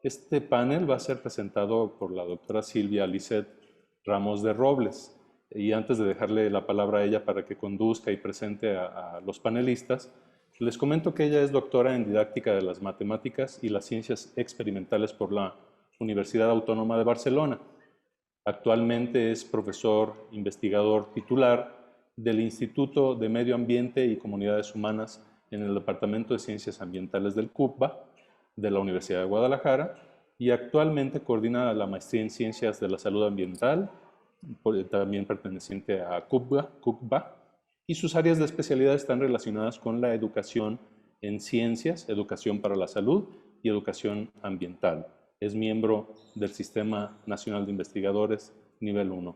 Este panel va a ser presentado por la doctora Silvia Lisset Ramos de Robles. Y antes de dejarle la palabra a ella para que conduzca y presente a los panelistas, les comento que ella es doctora en didáctica de las matemáticas y las ciencias experimentales por la Universidad Autónoma de Barcelona. Actualmente es profesor investigador titular del Instituto de Medio Ambiente y Comunidades Humanas en el Departamento de Ciencias Ambientales del CUPBA de la Universidad de Guadalajara y actualmente coordina la maestría en Ciencias de la Salud Ambiental, también perteneciente a CUPBA, y sus áreas de especialidad están relacionadas con la educación en ciencias, educación para la salud y educación ambiental. Es miembro del Sistema Nacional de Investigadores nivel 1.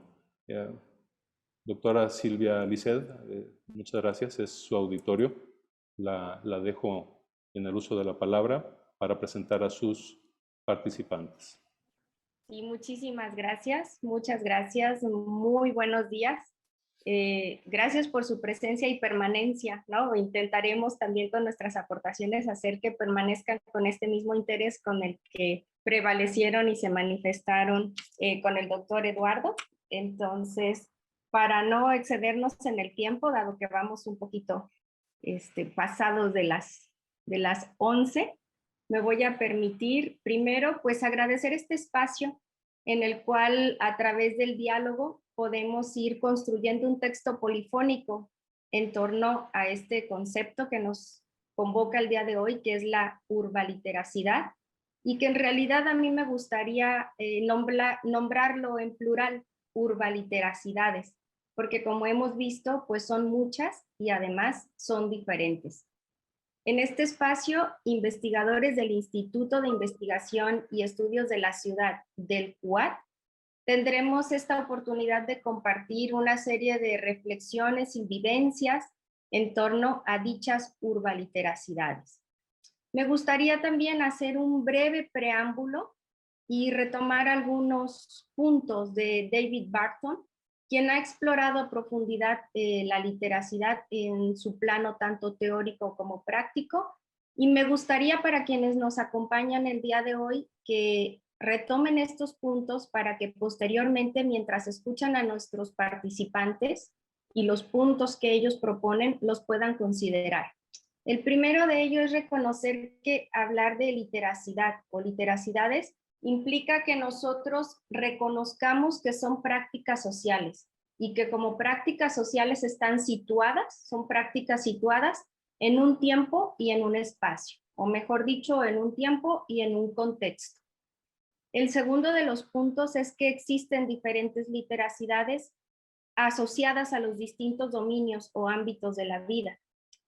Doctora Silvia Lisset, muchas gracias, es su auditorio. La dejo en el uso de la palabra para presentar a sus participantes. Sí, muchísimas gracias, muchas gracias, muy buenos días. Gracias por su presencia y permanencia, ¿no? Intentaremos también con nuestras aportaciones hacer que permanezcan con este mismo interés con el que prevalecieron y se manifestaron con el doctor Eduardo. Entonces, para no excedernos en el tiempo, dado que vamos un poquito pasados de las 11, me voy a permitir primero pues agradecer este espacio en el cual a través del diálogo podemos ir construyendo un texto polifónico en torno a este concepto que nos convoca el día de hoy, que es la urbaliteracidad, y que en realidad a mí me gustaría nombrarlo en plural, urbaliteracidades, porque como hemos visto, pues son muchas y además son diferentes. En este espacio, investigadores del Instituto de Investigación y Estudios de la Ciudad del CUAT tendremos esta oportunidad de compartir una serie de reflexiones y vivencias en torno a dichas urbaliteracidades. Me gustaría también hacer un breve preámbulo y retomar algunos puntos de David Barton, quien ha explorado a profundidad la literacidad en su plano tanto teórico como práctico. Y me gustaría para quienes nos acompañan el día de hoy que retomen estos puntos para que posteriormente, mientras escuchan a nuestros participantes y los puntos que ellos proponen, los puedan considerar. El primero de ellos es reconocer que hablar de literacidad o literacidades implica que nosotros reconozcamos que son prácticas sociales y que como prácticas sociales están situadas, son prácticas situadas en un tiempo y en un espacio, o mejor dicho, en un tiempo y en un contexto. El segundo de los puntos es que existen diferentes literacidades asociadas a los distintos dominios o ámbitos de la vida,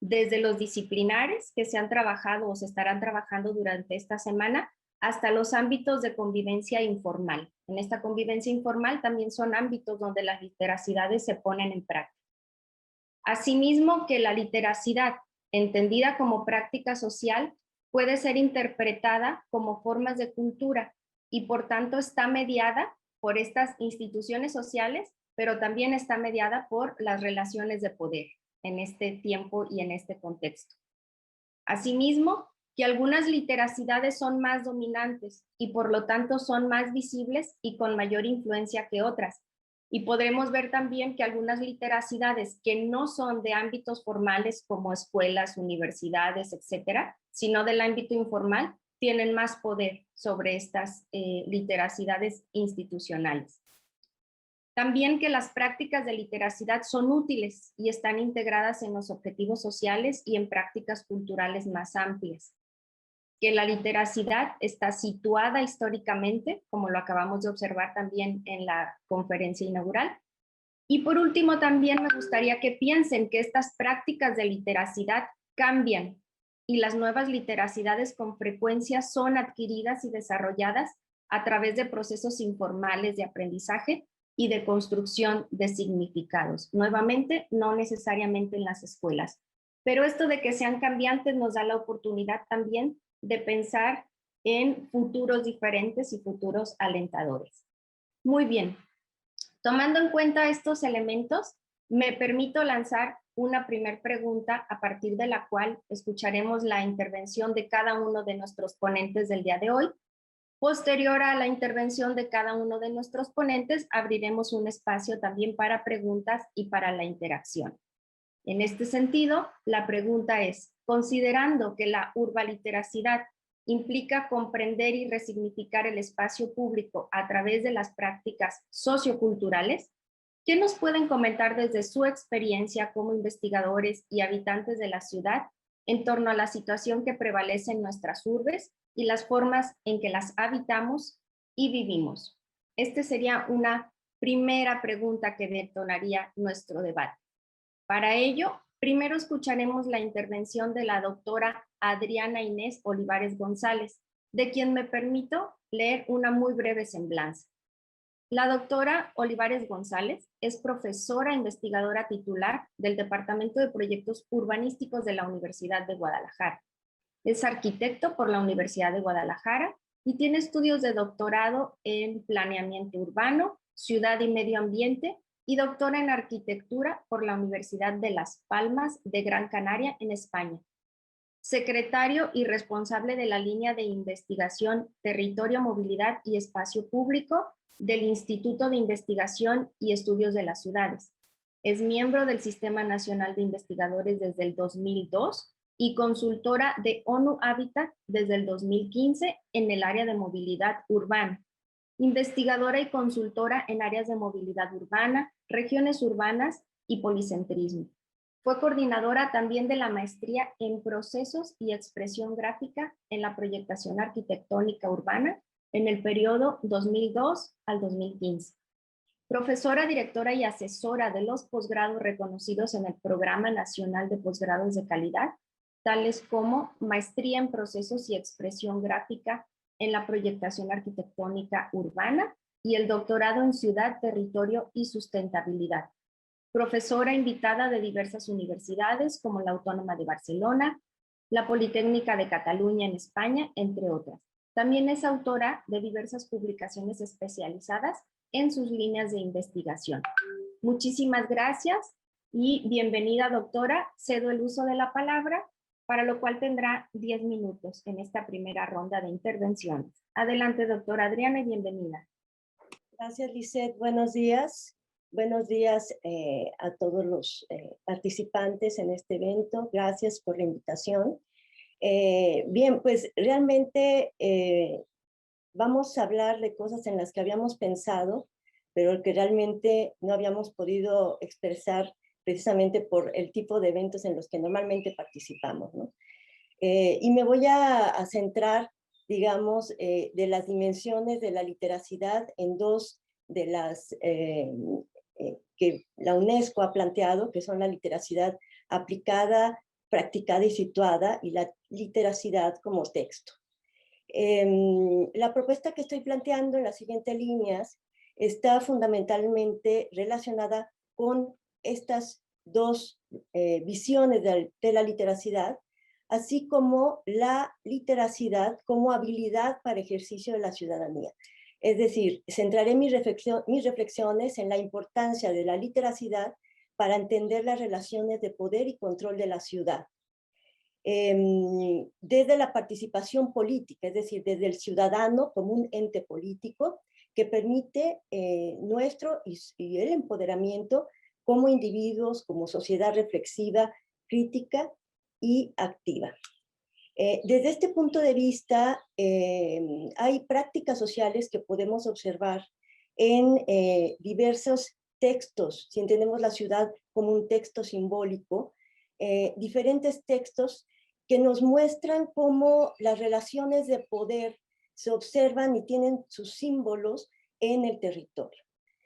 desde los disciplinares que se han trabajado o se estarán trabajando durante esta semana, hasta los ámbitos de convivencia informal. En esta convivencia informal también son ámbitos donde las literacidades se ponen en práctica. Asimismo, que la literacidad, entendida como práctica social, puede ser interpretada como formas de cultura y por tanto está mediada por estas instituciones sociales, pero también está mediada por las relaciones de poder en este tiempo y en este contexto. Asimismo, que algunas literacidades son más dominantes y por lo tanto son más visibles y con mayor influencia que otras. Y podremos ver también que algunas literacidades que no son de ámbitos formales como escuelas, universidades, etcétera, sino del ámbito informal, tienen más poder sobre estas literacidades institucionales. También que las prácticas de literacidad son útiles y están integradas en los objetivos sociales y en prácticas culturales más amplias. Que la literacidad está situada históricamente, como lo acabamos de observar también en la conferencia inaugural. Y por último, también me gustaría que piensen que estas prácticas de literacidad cambian y las nuevas literacidades con frecuencia son adquiridas y desarrolladas a través de procesos informales de aprendizaje y de construcción de significados. Nuevamente, no necesariamente en las escuelas. Pero esto de que sean cambiantes nos da la oportunidad también de pensar en futuros diferentes y futuros alentadores. Muy bien. Tomando en cuenta estos elementos, me permito lanzar una primera pregunta a partir de la cual escucharemos la intervención de cada uno de nuestros ponentes del día de hoy. Posterior a la intervención de cada uno de nuestros ponentes, abriremos un espacio también para preguntas y para la interacción. En este sentido, la pregunta es, considerando que la urbaliteracidad implica comprender y resignificar el espacio público a través de las prácticas socioculturales, ¿qué nos pueden comentar desde su experiencia como investigadores y habitantes de la ciudad en torno a la situación que prevalece en nuestras urbes y las formas en que las habitamos y vivimos? Esta sería una primera pregunta que detonaría nuestro debate. Para ello, primero escucharemos la intervención de la doctora Adriana Inés Olivares González, de quien me permito leer una muy breve semblanza. La doctora Olivares González es profesora investigadora titular del Departamento de Proyectos Urbanísticos de la Universidad de Guadalajara. Es arquitecto por la Universidad de Guadalajara y tiene estudios de doctorado en planeamiento urbano, ciudad y medio ambiente y doctora en arquitectura por la Universidad de Las Palmas de Gran Canaria en España. Secretario y responsable de la línea de investigación Territorio, Movilidad y Espacio Público del Instituto de Investigación y Estudios de las Ciudades. Es miembro del Sistema Nacional de Investigadores desde el 2002 y consultora de ONU Habitat desde el 2015 en el área de movilidad urbana. Investigadora y consultora en áreas de movilidad urbana, regiones urbanas y policentrismo. Fue coordinadora también de la maestría en procesos y expresión gráfica en la proyectación arquitectónica urbana en el periodo 2002 al 2015. Profesora, directora y asesora de los posgrados reconocidos en el Programa Nacional de Posgrados de Calidad, tales como Maestría en Procesos y Expresión Gráfica en la Proyectación Arquitectónica Urbana y el Doctorado en Ciudad, Territorio y Sustentabilidad. Profesora invitada de diversas universidades como la Autónoma de Barcelona, la Politécnica de Cataluña en España, entre otras. También es autora de diversas publicaciones especializadas en sus líneas de investigación. Muchísimas gracias y bienvenida, doctora. Cedo el uso de la palabra, para lo cual tendrá 10 minutos en esta primera ronda de intervenciones. Adelante, doctora Adriana, y bienvenida. Gracias, Lisette. Buenos días. Buenos días a todos los participantes en este evento. Gracias por la invitación. Bien, pues realmente vamos a hablar de cosas en las que habíamos pensado, pero que realmente no habíamos podido expresar precisamente por el tipo de eventos en los que normalmente participamos, ¿no? Y me voy a centrar, digamos, de las dimensiones de la literacidad en dos de las que la UNESCO ha planteado, que son la literacidad aplicada, practicada y situada, y la literacidad como texto. La propuesta que estoy planteando en las siguientes líneas está fundamentalmente relacionada con estas dos visiones de la literacidad, así como la literacidad como habilidad para ejercicio de la ciudadanía. Es decir, centraré mis reflexiones en la importancia de la literacidad para entender las relaciones de poder y control de la ciudad. Desde la participación política, es decir, desde el ciudadano como un ente político que permite nuestro y el empoderamiento como individuos, como sociedad reflexiva, crítica y activa. Desde este punto de vista, hay prácticas sociales que podemos observar en diversos textos, si entendemos la ciudad como un texto simbólico, diferentes textos que nos muestran cómo las relaciones de poder se observan y tienen sus símbolos en el territorio.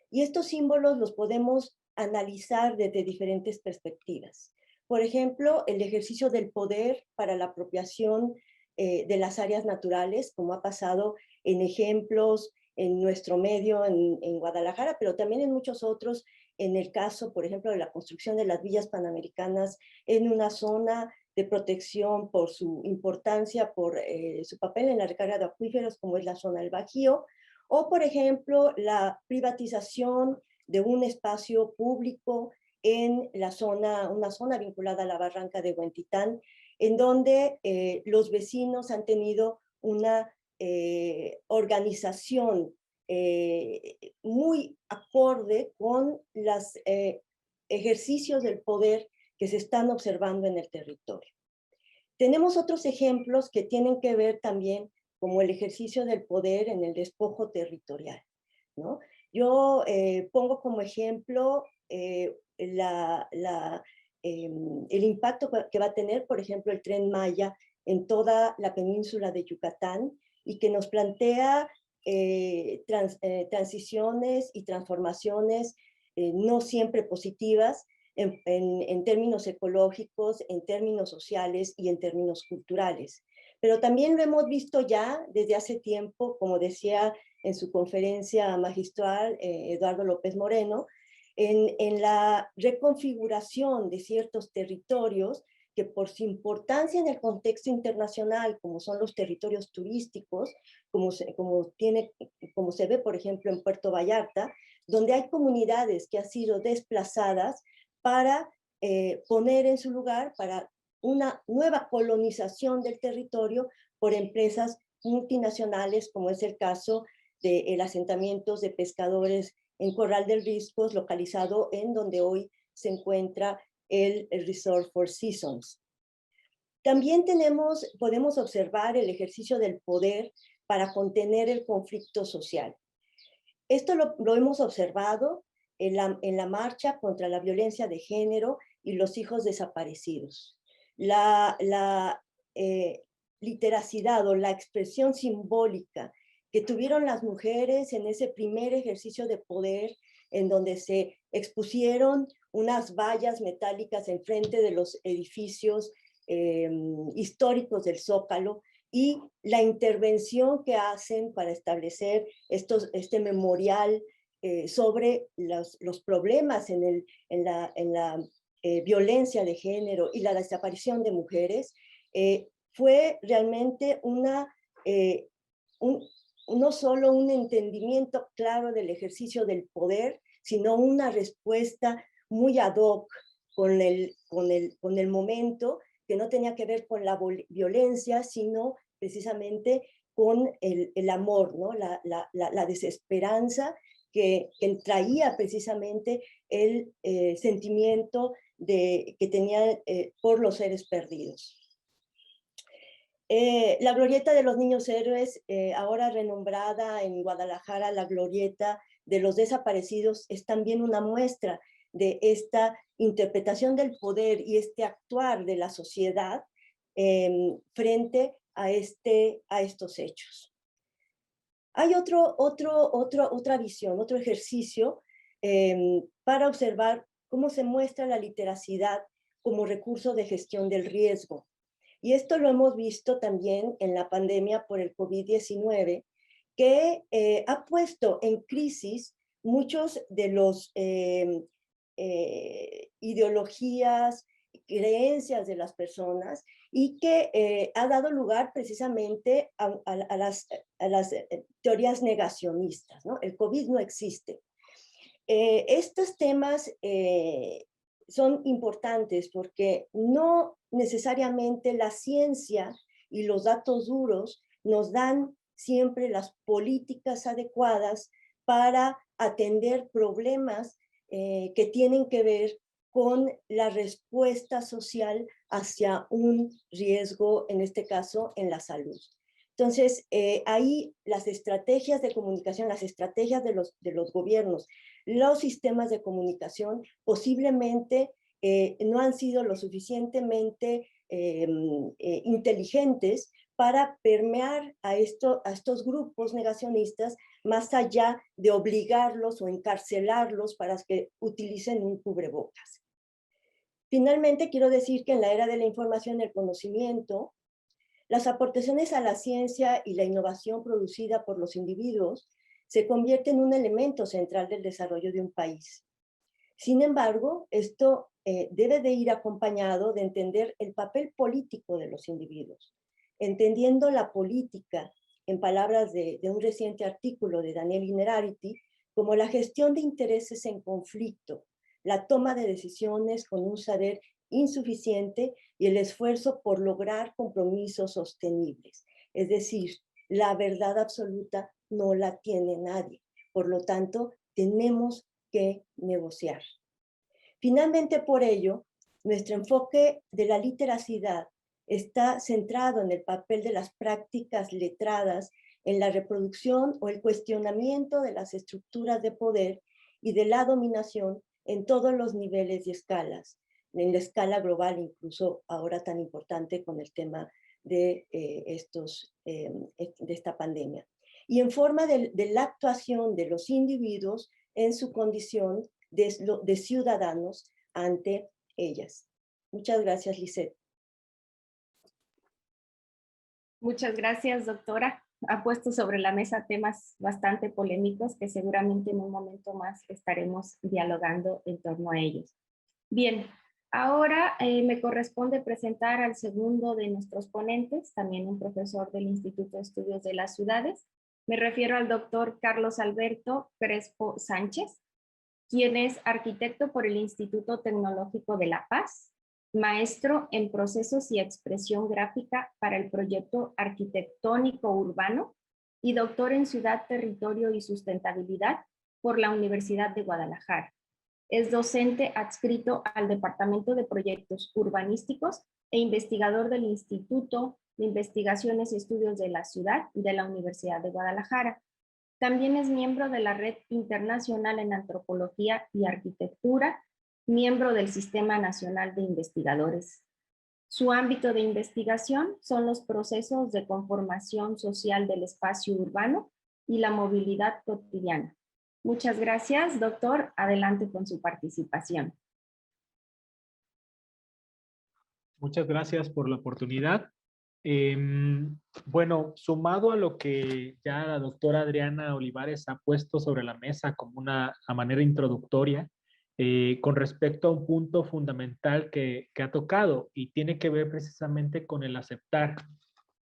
Y estos símbolos los podemos analizar desde diferentes perspectivas. Por ejemplo, el ejercicio del poder para la apropiación de las áreas naturales, como ha pasado en ejemplos en nuestro medio en Guadalajara, pero también en muchos otros, en el caso, por ejemplo, de la construcción de las villas panamericanas en una zona de protección por su importancia, por su papel en la recarga de acuíferos, como es la zona del Bajío, o, por ejemplo, la privatización de un espacio público en una zona vinculada a la barranca de Huentitán, en donde los vecinos han tenido una organización muy acorde con los ejercicios del poder que se están observando en el territorio. Tenemos otros ejemplos que tienen que ver también como el ejercicio del poder en el despojo territorial, ¿no? Yo pongo como ejemplo el impacto que va a tener, por ejemplo, el Tren Maya en toda la península de Yucatán y que nos plantea transiciones y transformaciones no siempre positivas en términos ecológicos, en términos sociales y en términos culturales. Pero también lo hemos visto ya desde hace tiempo, como decía en su conferencia magistral Eduardo López Moreno, en la reconfiguración de ciertos territorios que por su importancia en el contexto internacional, como son los territorios turísticos, como se ve, por ejemplo, en Puerto Vallarta, donde hay comunidades que han sido desplazadas para poner en su lugar, para una nueva colonización del territorio por empresas multinacionales, como es el caso de asentamientos de pescadores en Corral del Riscos, localizado en donde hoy se encuentra el Resort Four Seasons. También podemos observar el ejercicio del poder para contener el conflicto social. Esto lo hemos observado en la marcha contra la violencia de género y los hijos desaparecidos. La literacidad o la expresión simbólica que tuvieron las mujeres en ese primer ejercicio de poder, en donde se expusieron unas vallas metálicas enfrente de los edificios históricos del Zócalo, y la intervención que hacen para establecer este memorial sobre los problemas en la violencia de género y la desaparición de mujeres, fue realmente no solo un entendimiento claro del ejercicio del poder, sino una respuesta muy ad hoc con el momento, que no tenía que ver con la violencia, sino precisamente con el amor, ¿no? la desesperanza que traía precisamente el sentimiento que tenían por los seres perdidos. La glorieta de los niños héroes, ahora renombrada en Guadalajara la glorieta de los desaparecidos, es también una muestra de esta interpretación del poder y este actuar de la sociedad frente a estos hechos. Hay otra visión, otro ejercicio para observar cómo se muestra la literacidad como recurso de gestión del riesgo. Y esto lo hemos visto también en la pandemia por el COVID-19, que ha puesto en crisis muchos de los ideologías, creencias de las personas, y que ha dado lugar precisamente a las teorías negacionistas, ¿no? El COVID no existe. Estos temas son importantes porque no necesariamente la ciencia y los datos duros nos dan siempre las políticas adecuadas para atender problemas que tienen que ver con la respuesta social hacia un riesgo, en este caso, en la salud. Entonces, ahí las estrategias de comunicación, las estrategias de los gobiernos, los sistemas de comunicación posiblemente no han sido lo suficientemente inteligentes para permear a estos grupos negacionistas, más allá de obligarlos o encarcelarlos para que utilicen un cubrebocas. Finalmente, quiero decir que en la era de la información y el conocimiento, las aportaciones a la ciencia y la innovación producida por los individuos se convierten en un elemento central del desarrollo de un país. Sin embargo, esto debe de ir acompañado de entender el papel político de los individuos, entendiendo la política, en palabras de un reciente artículo de Daniel Innerarity, como la gestión de intereses en conflicto, la toma de decisiones con un saber insuficiente y el esfuerzo por lograr compromisos sostenibles. Es decir, la verdad absoluta no la tiene nadie. Por lo tanto, tenemos que negociar. Finalmente, por ello, nuestro enfoque de la literacidad está centrado en el papel de las prácticas letradas en la reproducción o el cuestionamiento de las estructuras de poder y de la dominación en todos los niveles y escalas, en la escala global, incluso ahora tan importante con el tema de esta pandemia. Y en forma de la actuación de los individuos en su condición de ciudadanos ante ellas. Muchas gracias, Lisette. Muchas gracias, doctora. Ha puesto sobre la mesa temas bastante polémicos que seguramente en un momento más estaremos dialogando en torno a ellos. Bien, ahora me corresponde presentar al segundo de nuestros ponentes, también un profesor del Instituto de Estudios de las Ciudades. Me refiero al doctor Carlos Alberto Crespo Sánchez, quien es arquitecto por el Instituto Tecnológico de La Paz, maestro en procesos y expresión gráfica para el proyecto arquitectónico urbano y doctor en ciudad, territorio y sustentabilidad por la Universidad de Guadalajara. Es docente adscrito al Departamento de Proyectos Urbanísticos e investigador del Instituto de Investigaciones y Estudios de la Ciudad y de la Universidad de Guadalajara. También es miembro de la Red Internacional en Antropología y Arquitectura, miembro del Sistema Nacional de Investigadores. Su ámbito de investigación son los procesos de conformación social del espacio urbano y la movilidad cotidiana. Muchas gracias, doctor. Adelante con su participación. Muchas gracias por la oportunidad. Bueno, sumado a lo que ya la doctora Adriana Olivares ha puesto sobre la mesa como una manera introductoria, con respecto a un punto fundamental que ha tocado y tiene que ver precisamente con el aceptar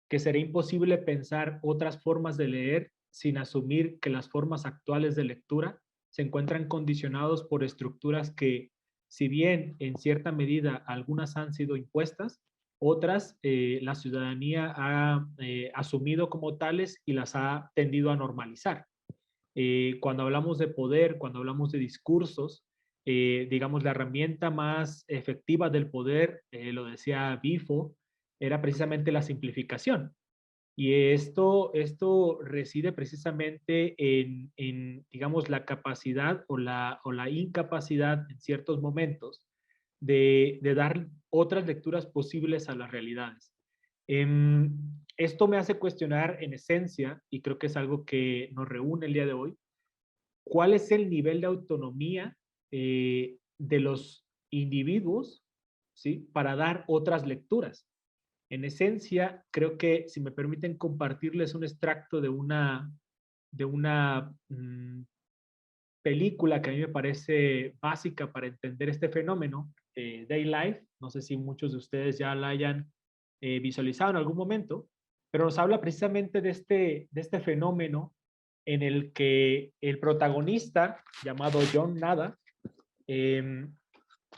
que sería imposible pensar otras formas de leer sin asumir que las formas actuales de lectura se encuentran condicionados por estructuras que, si bien en cierta medida algunas han sido impuestas, otras la ciudadanía ha asumido como tales y las ha tendido a normalizar. Cuando hablamos de poder, cuando hablamos de discursos, digamos, la herramienta más efectiva del poder, lo decía Bifo, era precisamente la simplificación. Y esto reside precisamente digamos, la capacidad o la incapacidad en ciertos momentos de dar otras lecturas posibles a las realidades. Esto me hace cuestionar en esencia, y creo que es algo que nos reúne el día de hoy, ¿cuál es el nivel de autonomía de los individuos, ¿sí?, para dar otras lecturas? En esencia, creo que, si me permiten compartirles un extracto de una película que a mí me parece básica para entender este fenómeno, Day Life, no sé si muchos de ustedes ya la hayan visualizado en algún momento, pero nos habla precisamente de este fenómeno en el que el protagonista, llamado John Nada,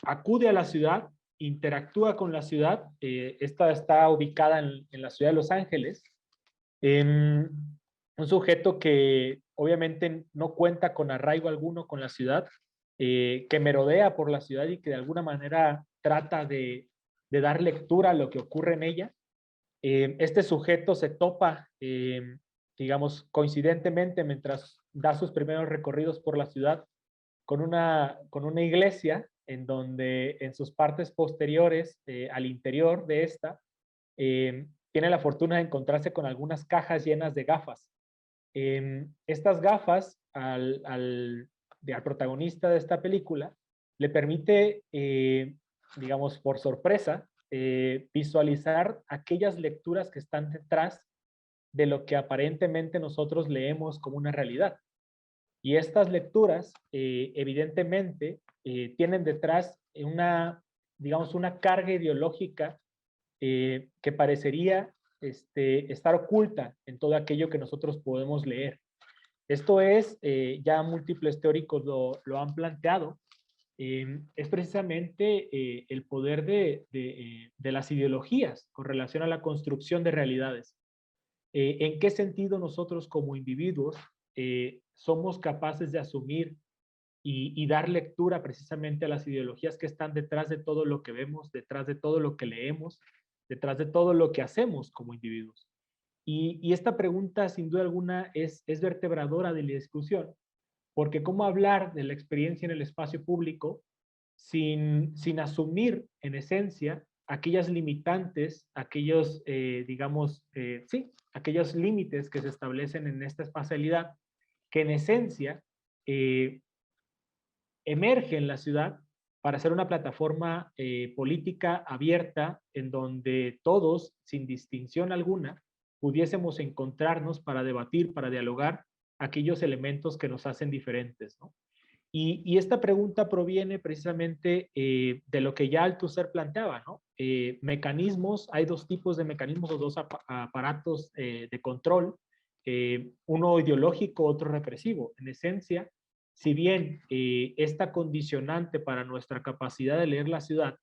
acude a la ciudad, interactúa con la ciudad. Esta está ubicada en la ciudad de Los Ángeles. Un sujeto que obviamente no cuenta con arraigo alguno con la ciudad, que merodea por la ciudad y que de alguna manera trata de dar lectura a lo que ocurre en ella. Este sujeto se topa, digamos, coincidentemente, mientras da sus primeros recorridos por la ciudad, con una iglesia en donde en sus partes posteriores, al interior de esta, tiene la fortuna de encontrarse con algunas cajas llenas de gafas. Estas gafas al protagonista de esta película le permite, digamos, por sorpresa, visualizar aquellas lecturas que están detrás de lo que aparentemente nosotros leemos como una realidad. Y estas lecturas, evidentemente, tienen detrás digamos, una carga ideológica que parecería estar oculta en todo aquello que nosotros podemos leer. Esto es, ya múltiples teóricos lo han planteado, es precisamente el poder de las ideologías con relación a la construcción de realidades. ¿En qué sentido nosotros como individuos somos capaces de asumir y dar lectura precisamente a las ideologías que están detrás de todo lo que vemos, detrás de todo lo que leemos, detrás de todo lo que hacemos como individuos? Y esta pregunta, sin duda alguna, es vertebradora de la discusión, porque ¿cómo hablar de la experiencia en el espacio público sin asumir, en esencia, aquellas limitantes, aquellos, sí, aquellos límites que se establecen en esta espacialidad, que en esencia emerge en la ciudad para ser una plataforma política abierta en donde todos, sin distinción alguna, pudiésemos encontrarnos para debatir, para dialogar aquellos elementos que nos hacen diferentes, ¿no? Y esta pregunta proviene precisamente de lo que ya Althusser planteaba, ¿no? Mecanismos, hay dos tipos de mecanismos o dos aparatos de control, uno ideológico, otro represivo. En esencia, si bien esta condicionante para nuestra capacidad de leer la ciudad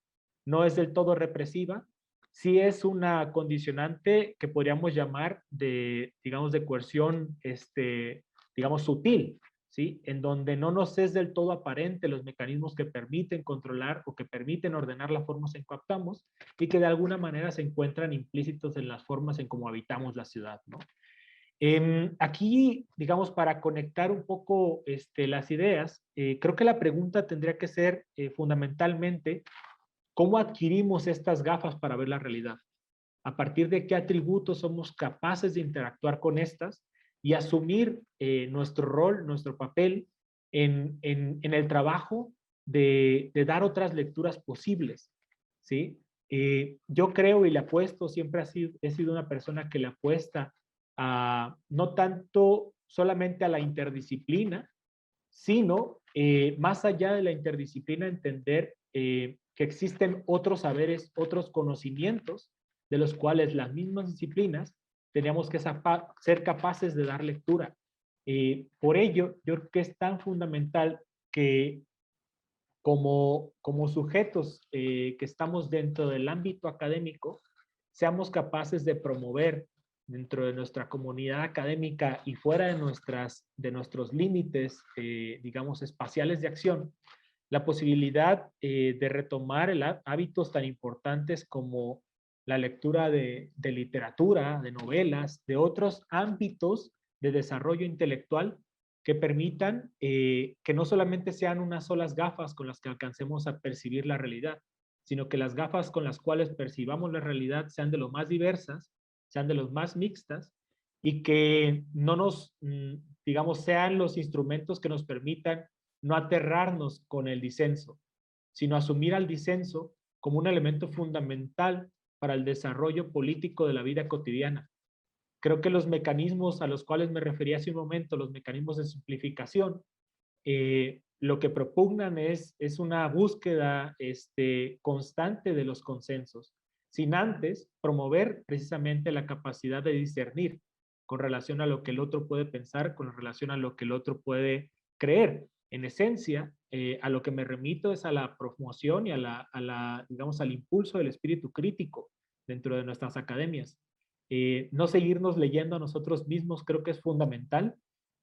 no es del todo represiva, sí es una condicionante que podríamos llamar de, digamos, de coerción, digamos, sutil, ¿sí? En donde no nos es del todo aparente los mecanismos que permiten controlar o que permiten ordenar las formas en que actuamos y que de alguna manera se encuentran implícitos en las formas en cómo habitamos la ciudad, ¿no? Aquí, digamos, para conectar un poco las ideas, creo que la pregunta tendría que ser fundamentalmente, ¿cómo adquirimos estas gafas para ver la realidad? ¿A partir de qué atributos somos capaces de interactuar con estas y asumir nuestro rol, nuestro papel en el trabajo de dar otras lecturas posibles? ¿Sí? Yo creo y le apuesto, siempre he sido una persona que le apuesta a no tanto solamente a la interdisciplina, sino más allá de la interdisciplina, entender que existen otros saberes, otros conocimientos de los cuales las mismas disciplinas teníamos que ser capaces de dar lectura. Por ello, yo creo que es tan fundamental que como sujetos que estamos dentro del ámbito académico, seamos capaces de promover dentro de nuestra comunidad académica y fuera de nuestros límites, digamos, espaciales de acción, la posibilidad de retomar hábitos tan importantes como la lectura de literatura, de novelas, de otros ámbitos de desarrollo intelectual que permitan que no solamente sean unas solas gafas con las que alcancemos a percibir la realidad, sino que las gafas con las cuales percibamos la realidad sean de lo más diversas, sean de los más mixtas y que no nos, digamos, sean los instrumentos que nos permitan no aterrarnos con el disenso, sino asumir al disenso como un elemento fundamental para el desarrollo político de la vida cotidiana. Creo que los mecanismos a los cuales me refería hace un momento, los mecanismos de simplificación, lo que propugnan es una búsqueda constante de los consensos, sin antes promover precisamente la capacidad de discernir con relación a lo que el otro puede pensar, con relación a lo que el otro puede creer. En esencia, a lo que me remito es a la promoción y digamos, al impulso del espíritu crítico dentro de nuestras academias. No seguirnos leyendo a nosotros mismos creo que es fundamental.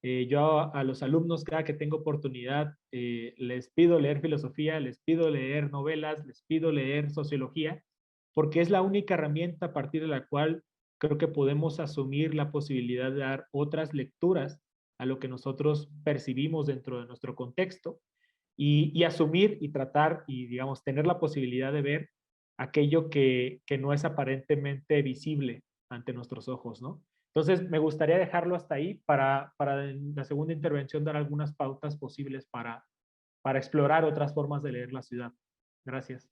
Yo a los alumnos cada que tengo oportunidad les pido leer filosofía, les pido leer novelas, les pido leer sociología, porque es la única herramienta a partir de la cual creo que podemos asumir la posibilidad de dar otras lecturas a lo que nosotros percibimos dentro de nuestro contexto y asumir y tratar y, digamos, tener la posibilidad de ver aquello que no es aparentemente visible ante nuestros ojos, ¿no? Entonces, me gustaría dejarlo hasta ahí para en la segunda intervención dar algunas pautas posibles para explorar otras formas de leer la ciudad. Gracias.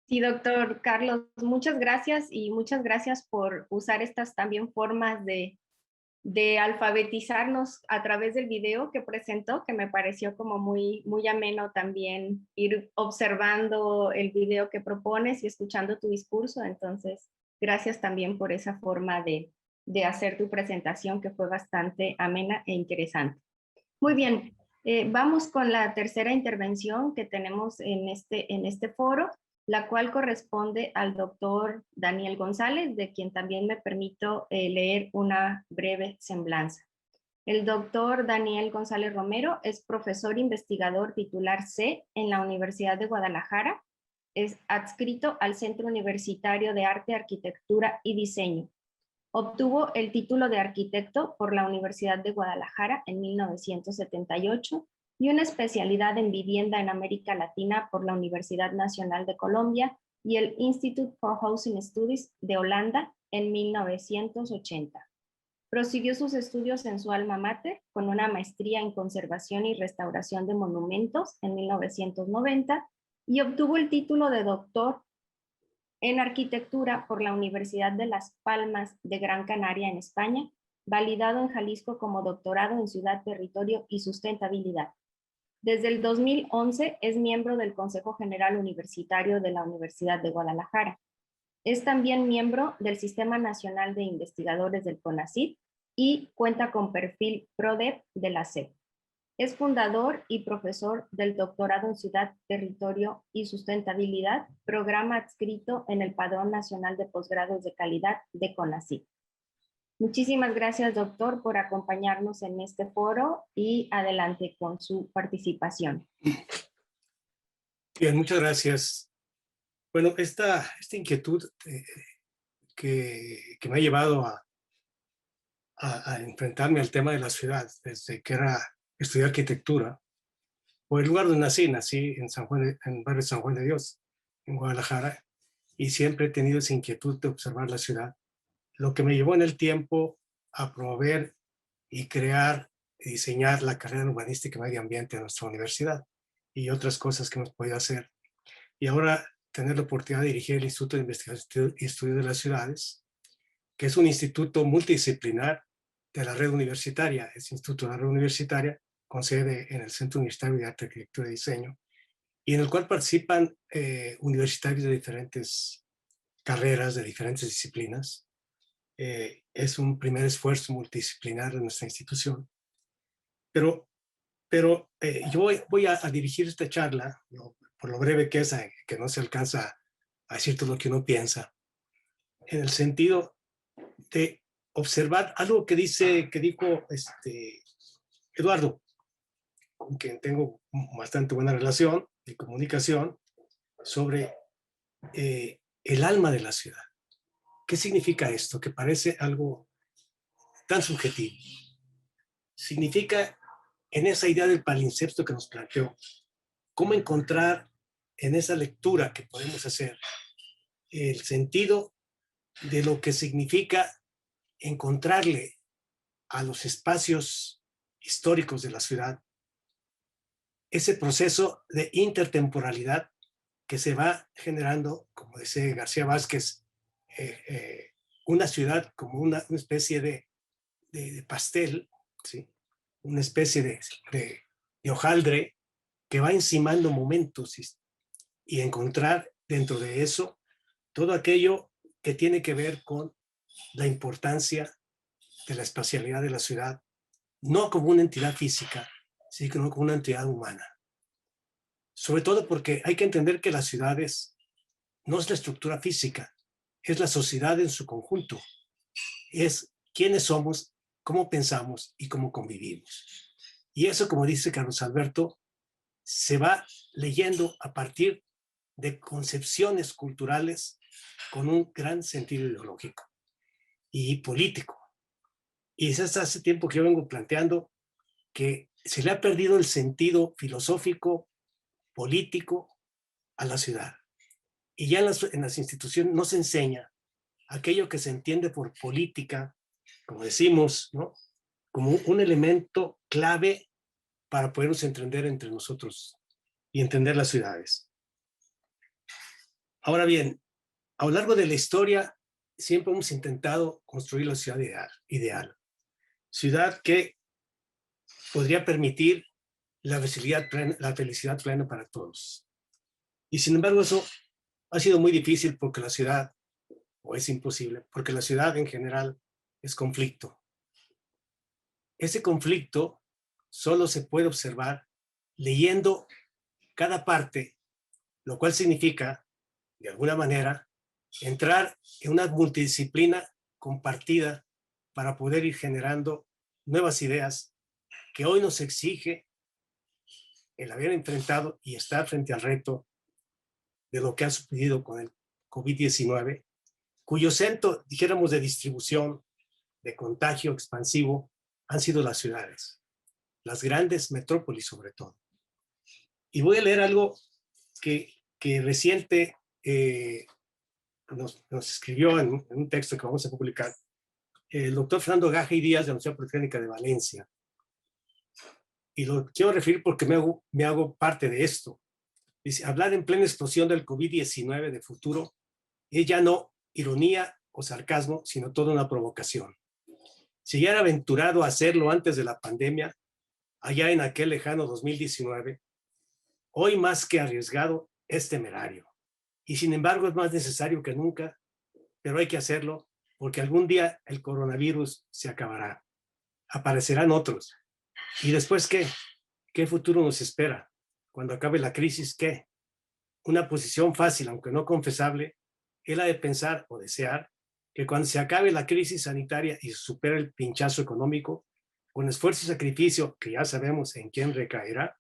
Sí, doctor Carlos, muchas gracias y muchas gracias por usar estas también formas de alfabetizarnos a través del video que presentó, que me pareció como muy ameno también ir observando el video que propones y escuchando tu discurso. Entonces, gracias también por esa forma de hacer tu presentación, que fue bastante amena e interesante. Muy bien, vamos con la tercera intervención que tenemos en este foro. la cual corresponde al doctor Daniel González, de quien también me permito leer una breve semblanza. El doctor Daniel González Romero es profesor investigador titular C en la Universidad de Guadalajara. Es adscrito al Centro Universitario de Arte, Arquitectura y Diseño. Obtuvo el título de arquitecto por la Universidad de Guadalajara en 1978 y una especialidad en vivienda en América Latina por la Universidad Nacional de Colombia y el Institute for Housing Studies de Holanda en 1980. Prosiguió sus estudios en su alma mater con una maestría en conservación y restauración de monumentos en 1990 y obtuvo el título de doctor en arquitectura por la Universidad de Las Palmas de Gran Canaria en España, validado en Jalisco como doctorado en Ciudad, Territorio y Sustentabilidad. Desde el 2011 es miembro del Consejo General Universitario de la Universidad de Guadalajara. Es también miembro del Sistema Nacional de Investigadores del CONACYT y cuenta con perfil PRODEP de la SEP. Es fundador y profesor del doctorado en Ciudad, Territorio y Sustentabilidad, programa adscrito en el Padrón Nacional de Posgrados de Calidad de CONACYT. Muchísimas gracias, doctor, por acompañarnos en este foro y adelante con su participación. Bien, muchas gracias. Bueno, esta inquietud que me ha llevado a enfrentarme al tema de la ciudad desde que era estudiar arquitectura, por el lugar donde nací en en barrio San Juan de Dios, en Guadalajara, y siempre he tenido esa inquietud de observar la ciudad, lo que me llevó en el tiempo a promover y crear y diseñar la carrera en urbanística y medio ambiente en nuestra universidad y otras cosas que hemos podido hacer. Y ahora tener la oportunidad de dirigir el Instituto de Investigación y Estudio de las Ciudades, que es un instituto multidisciplinar de la red universitaria, es Instituto de la Red Universitaria, con sede en el Centro Universitario de Arte, Arquitectura y Diseño, y en el cual participan universitarios de diferentes carreras, de diferentes disciplinas. Es un primer esfuerzo multidisciplinar de nuestra institución. Pero yo voy a dirigir esta charla, ¿no?, por lo breve que es, que no se alcanza a decir todo lo que uno piensa, en el sentido de observar algo que dijo Eduardo, con quien tengo bastante buena relación y comunicación, sobre el alma de la ciudad. ¿Qué significa esto? Que parece algo tan subjetivo. Significa, en esa idea del palimpsesto que nos planteó, cómo encontrar en esa lectura que podemos hacer el sentido de lo que significa encontrarle a los espacios históricos de la ciudad ese proceso de intertemporalidad que se va generando, como dice García Vázquez, una ciudad como una especie de pastel, ¿sí?, una especie de hojaldre que va encimando momentos y encontrar dentro de eso todo aquello que tiene que ver con la importancia de la espacialidad de la ciudad, no como una entidad física, sino como una entidad humana. Sobre todo porque hay que entender que las ciudades no es la estructura física, es la sociedad en su conjunto, es quiénes somos, cómo pensamos y cómo convivimos. Y eso, como dice Carlos Alberto, se va leyendo a partir de concepciones culturales con un gran sentido ideológico y político. Y es hasta hace tiempo que yo vengo planteando que se le ha perdido el sentido filosófico, político a la ciudad. Y ya en las instituciones no se enseña aquello que se entiende por política, como decimos, ¿no?, como un elemento clave para podernos entender entre nosotros y entender las ciudades. Ahora bien, a lo largo de la historia siempre hemos intentado construir la ciudad ideal. Ciudad que podría permitir la felicidad plena para todos. Y sin embargo eso ha sido muy difícil porque la ciudad, o es imposible, porque la ciudad en general es conflicto. Ese conflicto solo se puede observar leyendo cada parte, lo cual significa de alguna manera, entrar en una multidisciplina compartida para poder ir generando nuevas ideas que hoy nos exige el haber enfrentado y estar frente al reto de lo que ha sucedido con el COVID-19, cuyo centro, dijéramos, de distribución, de contagio expansivo, han sido las ciudades, las grandes metrópolis sobre todo. Y voy a leer algo que reciente nos escribió en un texto que vamos a publicar el doctor Fernando Gaja y Díaz de la Universidad Politécnica de Valencia. Y lo quiero referir porque me hago parte de esto. Dice, hablar en plena explosión del COVID-19 de futuro es ya no ironía o sarcasmo, sino toda una provocación. Si ya era aventurado a hacerlo antes de la pandemia, allá en aquel lejano 2019, hoy más que arriesgado es temerario. Y sin embargo es más necesario que nunca, pero hay que hacerlo porque algún día el coronavirus se acabará. Aparecerán otros. ¿Y después qué? ¿Qué futuro nos espera? Cuando acabe la crisis, ¿qué? Una posición fácil, aunque no confesable, es la de pensar o desear que cuando se acabe la crisis sanitaria y se supere el pinchazo económico, con esfuerzo y sacrificio que ya sabemos en quién recaerá,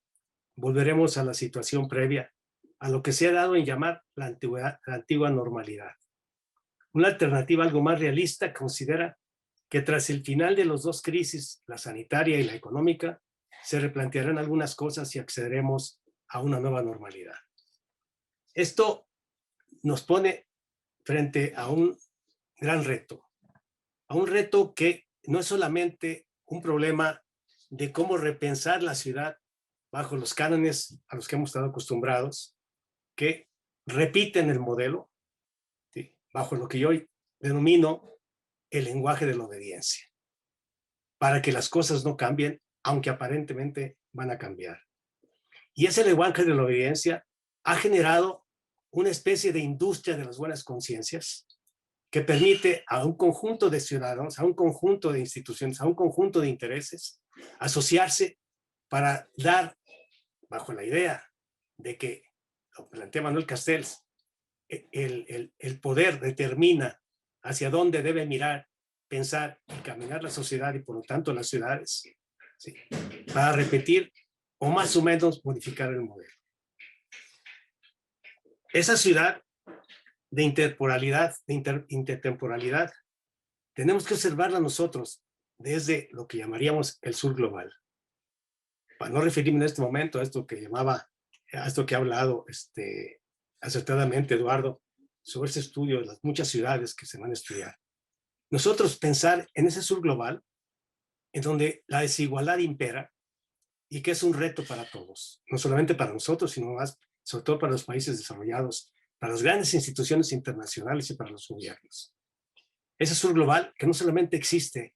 volveremos a la situación previa, a lo que se ha dado en llamar la antigua normalidad. Una alternativa algo más realista considera que tras el final de las dos crisis, la sanitaria y la económica, se replantearán algunas cosas y accederemos a una nueva normalidad. Esto nos pone frente a un gran reto, a un reto que no es solamente un problema de cómo repensar la ciudad bajo los cánones a los que hemos estado acostumbrados, que repiten el modelo, ¿sí?, bajo lo que yo denomino el lenguaje de la obediencia, para que las cosas no cambien, aunque aparentemente van a cambiar. Y ese lenguaje de la obediencia ha generado una especie de industria de las buenas conciencias que permite a un conjunto de ciudadanos, a un conjunto de instituciones, a un conjunto de intereses, asociarse para dar, bajo la idea de que, lo plantea Manuel Castells, el poder determina hacia dónde debe mirar, pensar y caminar la sociedad y por lo tanto las ciudades, ¿sí?, para repetir o más o menos modificar el modelo. Esa ciudad de intertemporalidad, tenemos que observarla nosotros desde lo que llamaríamos el sur global. Para no referirme en este momento a esto que ha hablado acertadamente Eduardo sobre ese estudio de las muchas ciudades que se van a estudiar. Nosotros pensar en ese sur global, en donde la desigualdad impera y que es un reto para todos, no solamente para nosotros, sino más, sobre todo para los países desarrollados, para las grandes instituciones internacionales y para los gobiernos. Ese sur global que no solamente existe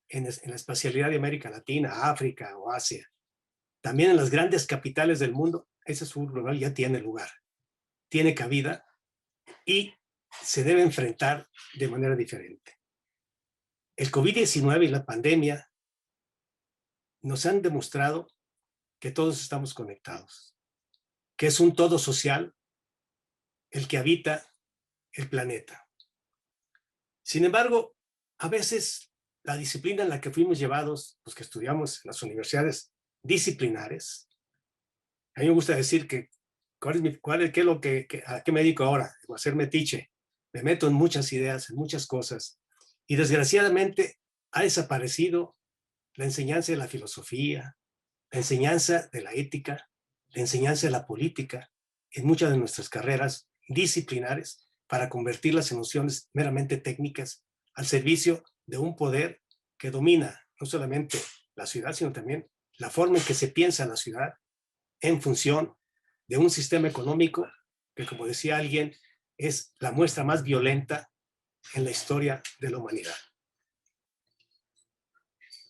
en la espacialidad de América Latina, África o Asia, también en las grandes capitales del mundo, ese sur global ya tiene lugar, tiene cabida y se debe enfrentar de manera diferente. El COVID-19 y la pandemia nos han demostrado que todos estamos conectados, que es un todo social el que habita el planeta. Sin embargo, a veces la disciplina en la que fuimos llevados, los que estudiamos en las universidades disciplinares, a mí me gusta decir que ¿a qué me dedico ahora? A ser metiche. Me meto en muchas ideas, en muchas cosas, y desgraciadamente ha desaparecido la enseñanza de la filosofía, la enseñanza de la ética, la enseñanza de la política en muchas de nuestras carreras disciplinares para convertirlas en nociones meramente técnicas al servicio de un poder que domina no solamente la ciudad, sino también la forma en que se piensa la ciudad en función de un sistema económico que, como decía alguien, es la muestra más violenta en la historia de la humanidad.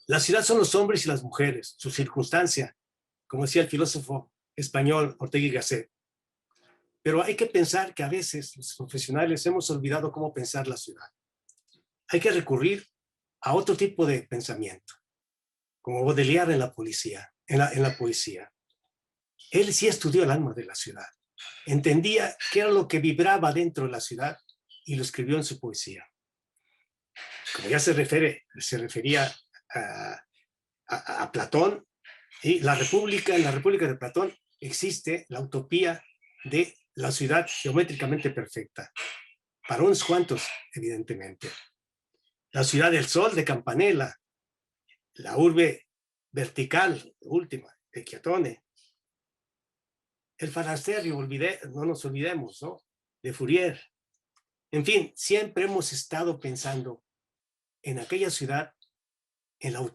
La ciudad son los hombres y las mujeres, su circunstancia, como decía el filósofo español Ortega y Gasset. Pero hay que pensar que a veces los profesionales hemos olvidado cómo pensar la ciudad. Hay que recurrir a otro tipo de pensamiento, como Baudelaire en la poesía. Él sí estudió el alma de la ciudad. entendía qué era lo que vibraba dentro de la ciudad y lo escribió en su poesía. Como ya se refería a Platón, y en la República de Platón existe la utopía de la ciudad geométricamente perfecta, para unos cuantos, evidentemente. La ciudad del sol de Campanella, la urbe vertical, última, de Chiatone, el Falasterio, no nos olvidemos, ¿no?, de Fourier. En fin, siempre hemos estado pensando en aquella ciudad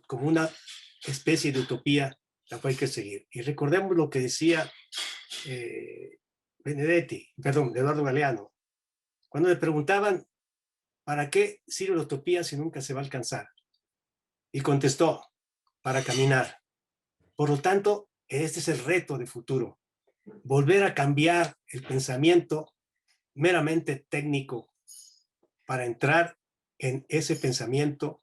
como una especie de utopía la cual hay que seguir. Y recordemos lo que decía Eduardo Galeano, cuando le preguntaban ¿para qué sirve la utopía si nunca se va a alcanzar? Y contestó, para caminar. Por lo tanto, este es el reto de futuro, volver a cambiar el pensamiento meramente técnico para entrar en ese pensamiento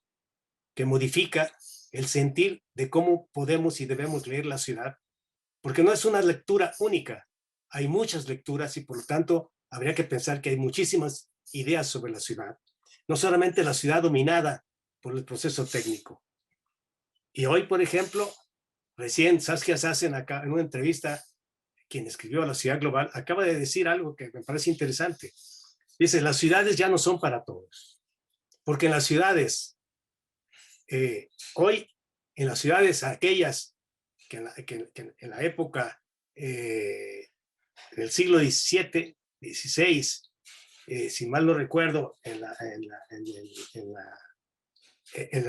que modifica el sentir de cómo podemos y debemos leer la ciudad, porque no es una lectura única, hay muchas lecturas y por lo tanto habría que pensar que hay muchísimas ideas sobre la ciudad, no solamente la ciudad dominada por el proceso técnico. Y hoy, por ejemplo, recién Saskia Sassen, acá en una entrevista, quien escribió La Ciudad Global, acaba de decir algo que me parece interesante. Dice, las ciudades ya no son para todos, porque en las ciudades, hoy, en las ciudades aquellas que en la época del siglo XVII, XVI, si mal no recuerdo, en la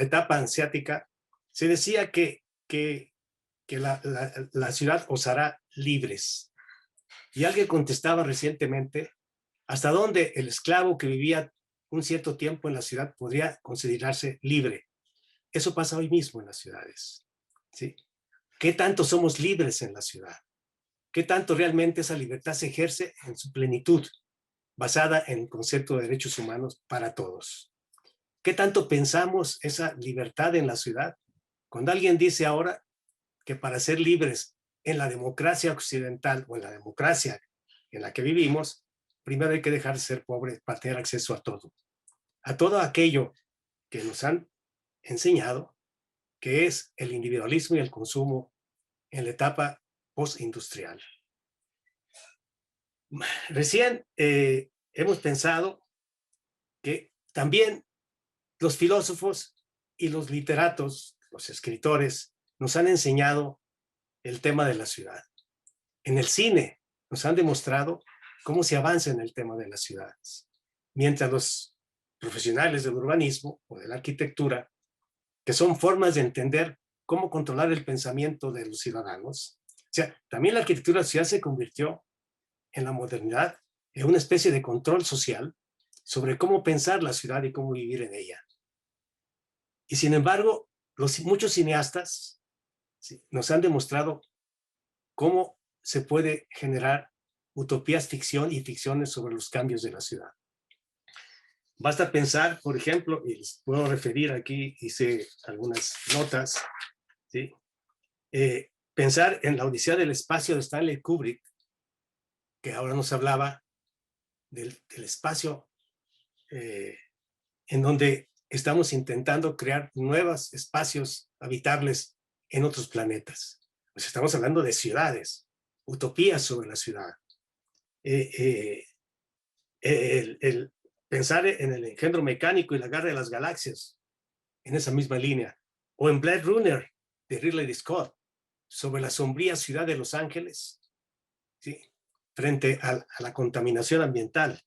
etapa anseática, se decía que la ciudad os hará libres. Y alguien contestaba recientemente, ¿hasta dónde el esclavo que vivía un cierto tiempo en la ciudad podría considerarse libre? Eso pasa hoy mismo en las ciudades, ¿sí? ¿Qué tanto somos libres en la ciudad? ¿Qué tanto realmente esa libertad se ejerce en su plenitud, basada en el concepto de derechos humanos para todos? ¿Qué tanto pensamos esa libertad en la ciudad? Cuando alguien dice ahora que para ser libres en la democracia occidental o en la democracia en la que vivimos, primero hay que dejar de ser pobres para tener acceso a todo aquello que nos han enseñado, que es el individualismo y el consumo en la etapa postindustrial. Recién hemos pensado que también los filósofos y los literatos, los escritores, nos han enseñado el tema de la ciudad. En el cine nos han demostrado cómo se avanza en el tema de las ciudades. Mientras los profesionales del urbanismo o de la arquitectura, que son formas de entender cómo controlar el pensamiento de los ciudadanos, o sea, también la arquitectura de la ciudad se convirtió en la modernidad en una especie de control social sobre cómo pensar la ciudad y cómo vivir en ella. Y sin embargo, muchos cineastas, ¿sí?, nos han demostrado cómo se puede generar utopías ficción y ficciones sobre los cambios de la ciudad. Basta pensar, por ejemplo, y les puedo referir aquí, hice algunas notas, ¿sí?, pensar en La Odisea del Espacio de Stanley Kubrick, que ahora nos hablaba del espacio en donde estamos intentando crear nuevos espacios habitables en otros planetas. Pues estamos hablando de ciudades, utopías sobre la ciudad. El pensar en el engendro mecánico y la guerra de las galaxias, en esa misma línea. O en Blade Runner, de Ridley Scott, sobre la sombría ciudad de Los Ángeles, ¿sí?, frente a la contaminación ambiental.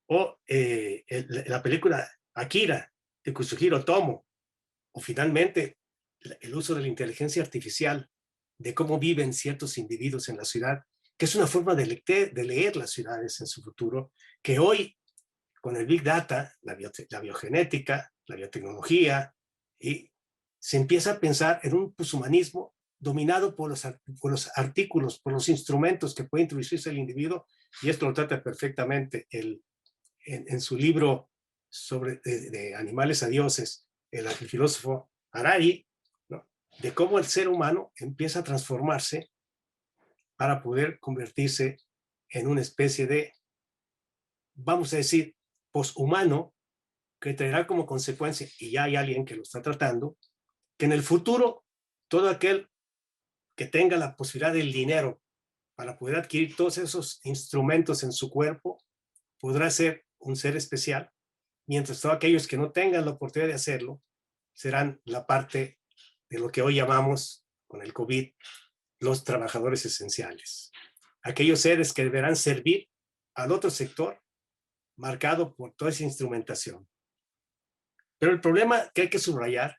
O la película Akira, de Kazuhiro Otomo. O finalmente, el uso de la inteligencia artificial, de cómo viven ciertos individuos en la ciudad, que es una forma de leer las ciudades en su futuro, que hoy, con el Big Data, la biogenética, la biotecnología, y se empieza a pensar en un poshumanismo dominado por los artículos, por los instrumentos que puede introducirse el individuo, y esto lo trata perfectamente en su libro sobre de animales a dioses, el filósofo Harari, ¿no?, de cómo el ser humano empieza a transformarse para poder convertirse en una especie de, vamos a decir, poshumano, que traerá como consecuencia, y ya hay alguien que lo está tratando, que en el futuro todo aquel que tenga la posibilidad del dinero para poder adquirir todos esos instrumentos en su cuerpo, podrá ser un ser especial, mientras todos aquellos que no tengan la oportunidad de hacerlo serán la parte de lo que hoy llamamos, con el COVID, los trabajadores esenciales. Aquellos seres que deberán servir al otro sector marcado por toda esa instrumentación. Pero el problema que hay que subrayar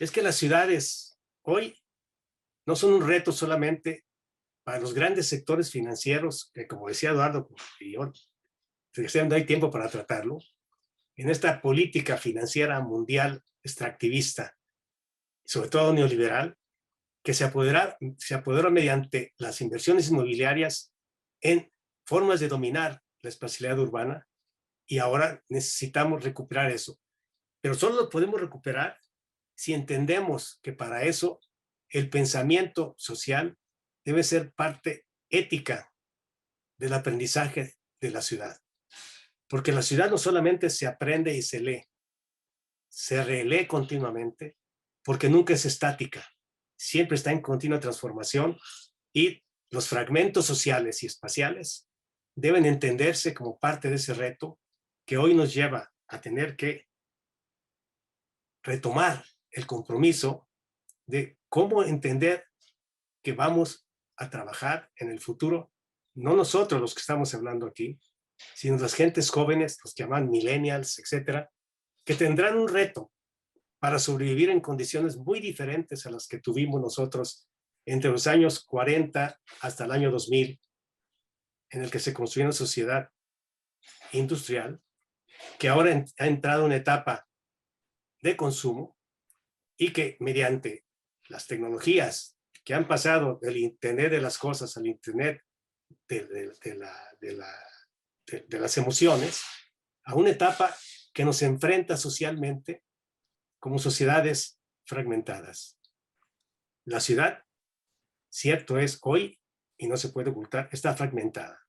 es que las ciudades hoy no son un reto solamente para los grandes sectores financieros, que como decía Eduardo, y yo, no hay tiempo para tratarlo, en esta política financiera mundial extractivista, sobre todo neoliberal, que se apoderó mediante las inversiones inmobiliarias en formas de dominar la espacialidad urbana, y ahora necesitamos recuperar eso. Pero solo lo podemos recuperar si entendemos que para eso el pensamiento social debe ser parte ética del aprendizaje de la ciudad. Porque la ciudad no solamente se aprende y se lee, se relee continuamente, porque nunca es estática, siempre está en continua transformación, y los fragmentos sociales y espaciales deben entenderse como parte de ese reto que hoy nos lleva a tener que retomar el compromiso de cómo entender que vamos a trabajar en el futuro, no nosotros los que estamos hablando aquí, sino las gentes jóvenes, los que llaman millennials, etcétera, que tendrán un reto para sobrevivir en condiciones muy diferentes a las que tuvimos nosotros entre los años 40 hasta el año 2000, en el que se construyó una sociedad industrial que ahora ha entrado en una etapa de consumo, y que mediante las tecnologías que han pasado del Internet de las cosas al Internet de las emociones, a una etapa que nos enfrenta socialmente como sociedades fragmentadas. La ciudad, cierto es, hoy, y no se puede ocultar, está fragmentada.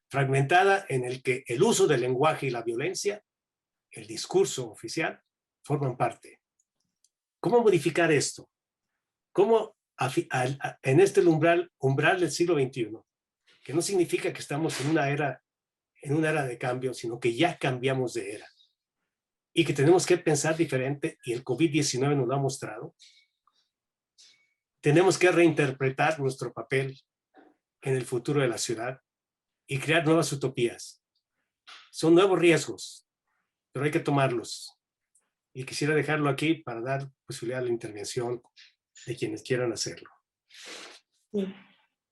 Fragmentada en el que el uso del lenguaje y la violencia, el discurso oficial, forman parte. ¿Cómo modificar esto? ¿Cómo en este umbral del siglo XXI, que no significa que estamos en una era de cambio, sino que ya cambiamos de era y que tenemos que pensar diferente, y el COVID-19 nos lo ha mostrado? Tenemos que reinterpretar nuestro papel en el futuro de la ciudad y crear nuevas utopías. Son nuevos riesgos, pero hay que tomarlos. Y quisiera dejarlo aquí para dar posibilidad a la intervención de quienes quieran hacerlo. Sí.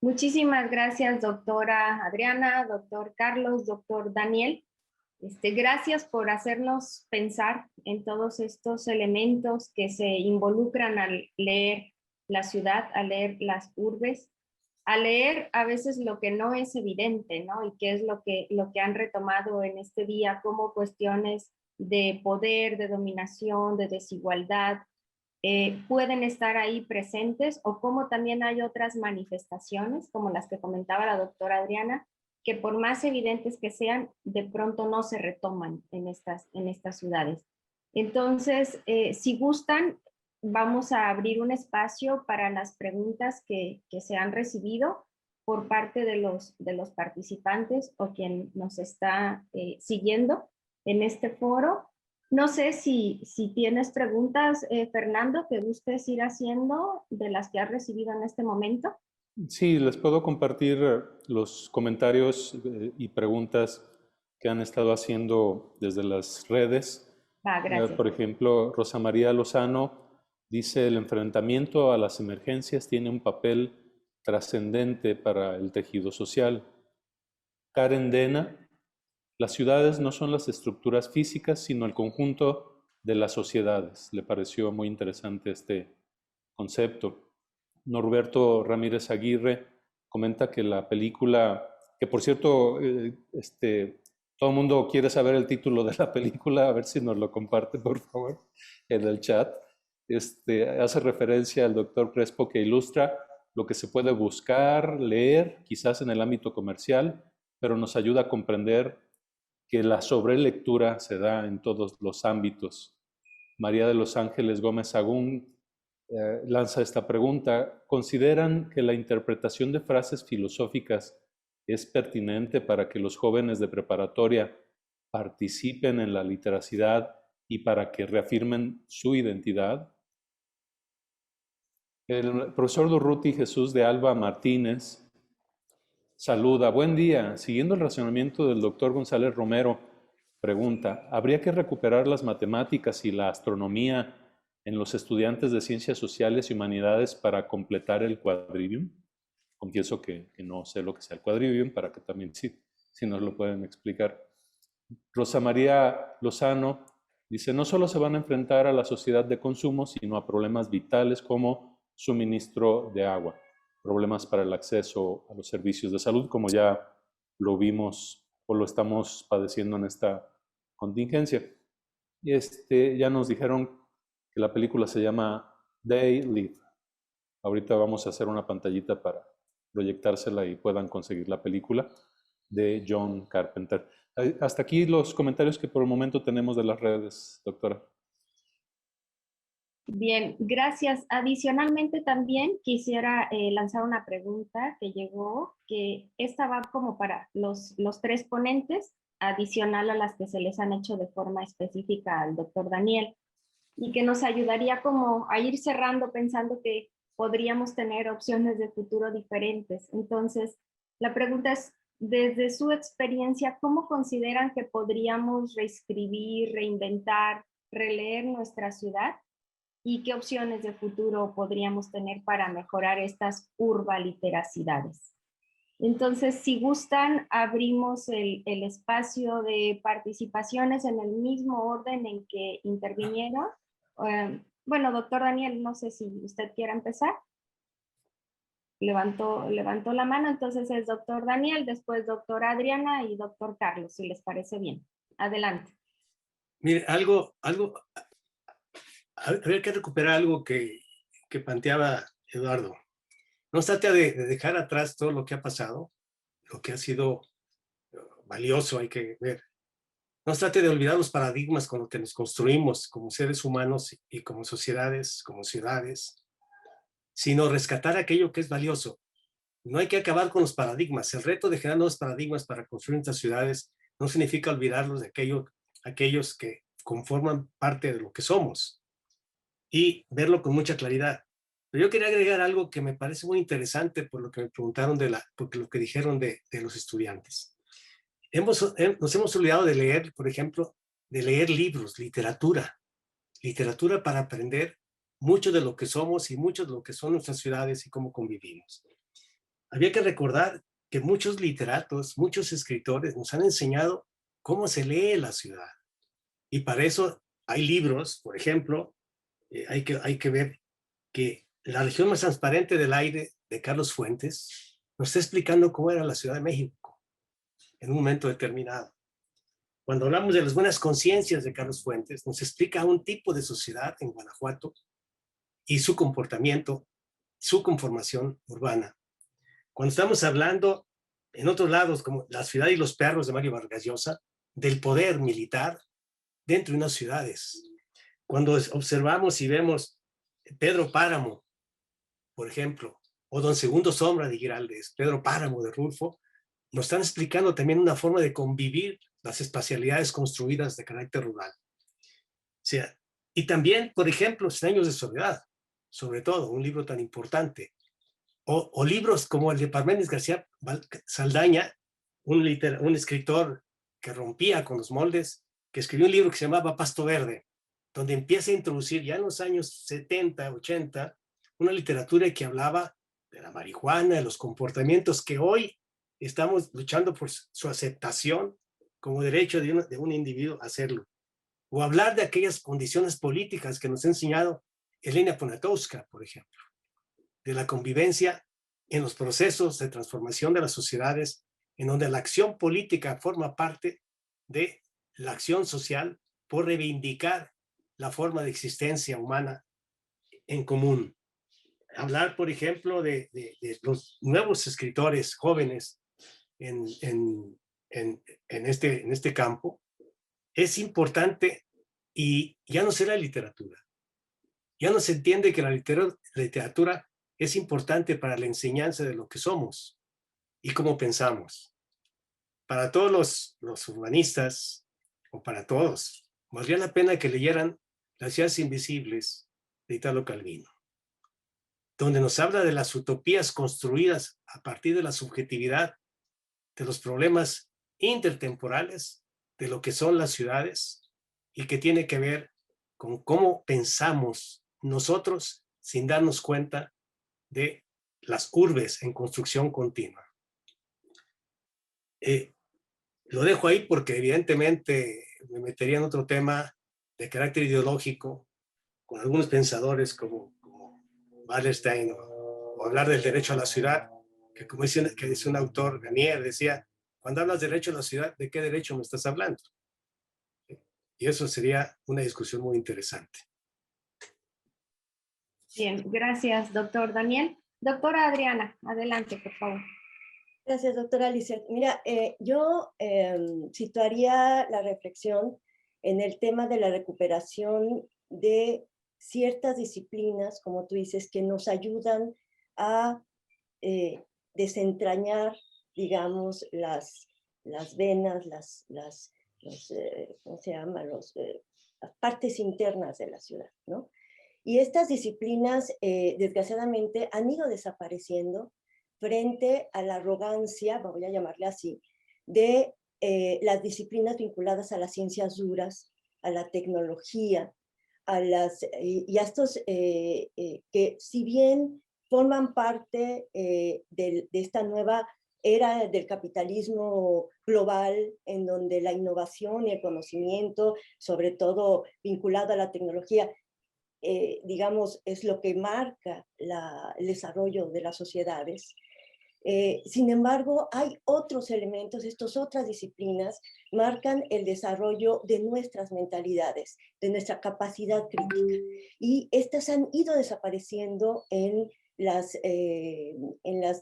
Muchísimas gracias, doctora Adriana, doctor Carlos, doctor Daniel. Gracias por hacernos pensar en todos estos elementos que se involucran al leer la ciudad, al leer las urbes, a leer a veces lo que no es evidente, ¿no? Y qué es lo que han retomado en este día como cuestiones de poder, de dominación, de desigualdad, pueden estar ahí presentes, o como también hay otras manifestaciones, como las que comentaba la doctora Adriana, que por más evidentes que sean, de pronto no se retoman en estas ciudades. Entonces, si gustan, vamos a abrir un espacio para las preguntas que se han recibido por parte de los participantes o quien nos está siguiendo en este foro. No sé si tienes preguntas, Fernando, que gustes ir haciendo de las que has recibido en este momento. Sí, les puedo compartir los comentarios y preguntas que han estado haciendo desde las redes. Gracias. Por ejemplo, Rosa María Lozano dice: el enfrentamiento a las emergencias tiene un papel trascendente para el tejido social. Karen Dena: las ciudades no son las estructuras físicas, sino el conjunto de las sociedades. Le pareció muy interesante este concepto. Norberto Ramírez Aguirre comenta que la película, que por cierto, todo el mundo quiere saber el título de la película, a ver si nos lo comparte, por favor, en el chat. Hace referencia al doctor Crespo, que ilustra lo que se puede buscar, leer, quizás en el ámbito comercial, pero nos ayuda a comprender que la sobrelectura se da en todos los ámbitos. María de los Ángeles Gómez Sagún lanza esta pregunta: ¿consideran que la interpretación de frases filosóficas es pertinente para que los jóvenes de preparatoria participen en la literacidad y para que reafirmen su identidad? El profesor Durruti Jesús de Alba Martínez saluda: buen día. Siguiendo el razonamiento del doctor González Romero, pregunta: ¿habría que recuperar las matemáticas y la astronomía en los estudiantes de ciencias sociales y humanidades para completar el quadrivium? Confieso que no sé lo que sea el quadrivium, para que también si nos lo pueden explicar. Rosa María Lozano dice: no solo se van a enfrentar a la sociedad de consumo, sino a problemas vitales como suministro de agua, problemas para el acceso a los servicios de salud, como ya lo vimos o lo estamos padeciendo en esta contingencia. Ya nos dijeron que la película se llama They Live. Ahorita vamos a hacer una pantallita para proyectársela y puedan conseguir la película, de John Carpenter. Hasta aquí los comentarios que por el momento tenemos de las redes, doctora. Bien, gracias. Adicionalmente también quisiera lanzar una pregunta que llegó, que esta va como para los tres ponentes, adicional a las que se les han hecho de forma específica al doctor Daniel, y que nos ayudaría como a ir cerrando pensando que podríamos tener opciones de futuro diferentes. Entonces, la pregunta es: desde su experiencia, ¿cómo consideran que podríamos reescribir, reinventar, releer nuestra ciudad? ¿Y qué opciones de futuro podríamos tener para mejorar estas urbaliteracidades? Entonces, si gustan, abrimos el espacio de participaciones en el mismo orden en que intervinieron. Bueno, doctor Daniel, no sé si usted quiera empezar. Levantó la mano, entonces es doctor Daniel, después doctora Adriana y doctor Carlos, si les parece bien. Adelante. Mire, habría que recuperar algo que planteaba Eduardo. No se trata de dejar atrás todo lo que ha pasado, lo que ha sido valioso, hay que ver. No se trata de olvidar los paradigmas con los que nos construimos como seres humanos y como sociedades, como ciudades, sino rescatar aquello que es valioso. No hay que acabar con los paradigmas. El reto de generar nuevos paradigmas para construir nuestras ciudades no significa olvidarlos de aquellos que conforman parte de lo que somos y verlo con mucha claridad. Pero yo quería agregar algo que me parece muy interesante por lo que me preguntaron por lo que dijeron de los estudiantes. Nos hemos olvidado de leer, por ejemplo, de leer libros, literatura para aprender mucho de lo que somos y mucho de lo que son nuestras ciudades y cómo convivimos. Había que recordar que muchos literatos, muchos escritores nos han enseñado cómo se lee la ciudad. Y para eso hay libros, por ejemplo, hay que ver que La región más transparente del aire, de Carlos Fuentes, nos está explicando cómo era la Ciudad de México en un momento determinado. Cuando hablamos de las buenas conciencias de Carlos Fuentes, nos explica un tipo de sociedad en Guanajuato y su comportamiento, su conformación urbana. Cuando estamos hablando en otros lados, como La ciudad y los perros de Mario Vargas Llosa, del poder militar dentro de unas ciudades. Cuando observamos y vemos Pedro Páramo, por ejemplo, o Don Segundo Sombra de Giraldez, Pedro Páramo de Rulfo, nos están explicando también una forma de convivir las espacialidades construidas de carácter rural. O sea, y también, por ejemplo, 100 años de soledad, sobre todo, un libro tan importante. O libros como el de Parménides García Saldaña, un escritor que rompía con los moldes, que escribió un libro que se llamaba Pasto Verde, donde empieza a introducir ya en los años 70, 80, una literatura que hablaba de la marihuana, de los comportamientos que hoy estamos luchando por su aceptación como derecho de un individuo a hacerlo. O hablar de aquellas condiciones políticas que nos ha enseñado Elena Poniatowska, por ejemplo, de la convivencia en los procesos de transformación de las sociedades, en donde la acción política forma parte de la acción social por reivindicar la forma de existencia humana en común. hablar, por ejemplo, de los nuevos escritores jóvenes en este campo, es importante, y ya no será literatura. Ya no se entiende que la literatura es importante para la enseñanza de lo que somos y cómo pensamos. Para todos los urbanistas, o para todos, valdría la pena que leyeran Las ciudades invisibles de Italo Calvino, donde nos habla de las utopías construidas a partir de la subjetividad, de los problemas intertemporales, de lo que son las ciudades, y que tiene que ver con cómo pensamos nosotros sin darnos cuenta de las urbes en construcción continua. Lo dejo ahí porque evidentemente me metería en otro tema de carácter ideológico con algunos pensadores como Wallerstein, o hablar del derecho a la ciudad, que como dice un autor, Ganier, decía, cuando hablas de derecho a la ciudad, ¿de qué derecho me estás hablando? Y eso sería una discusión muy interesante. Bien, gracias, doctor Daniel. Doctora Adriana, adelante, por favor. Gracias, doctora Lisset. Mira, yo situaría la reflexión en el tema de la recuperación de ciertas disciplinas, como tú dices, que nos ayudan a desentrañar, digamos, las venas, ¿cómo se llama? Las partes internas de la ciudad, ¿no? Y estas disciplinas, desgraciadamente, han ido desapareciendo frente a la arrogancia, voy a llamarle así, de las disciplinas vinculadas a las ciencias duras, a la tecnología, y a estos que si bien forman parte de esta nueva era del capitalismo global, en donde la innovación y el conocimiento, sobre todo vinculado a la tecnología, digamos, es lo que marca el desarrollo de las sociedades. Sin embargo, hay otros elementos, estas otras disciplinas marcan el desarrollo de nuestras mentalidades, de nuestra capacidad crítica. Y estas han ido desapareciendo en las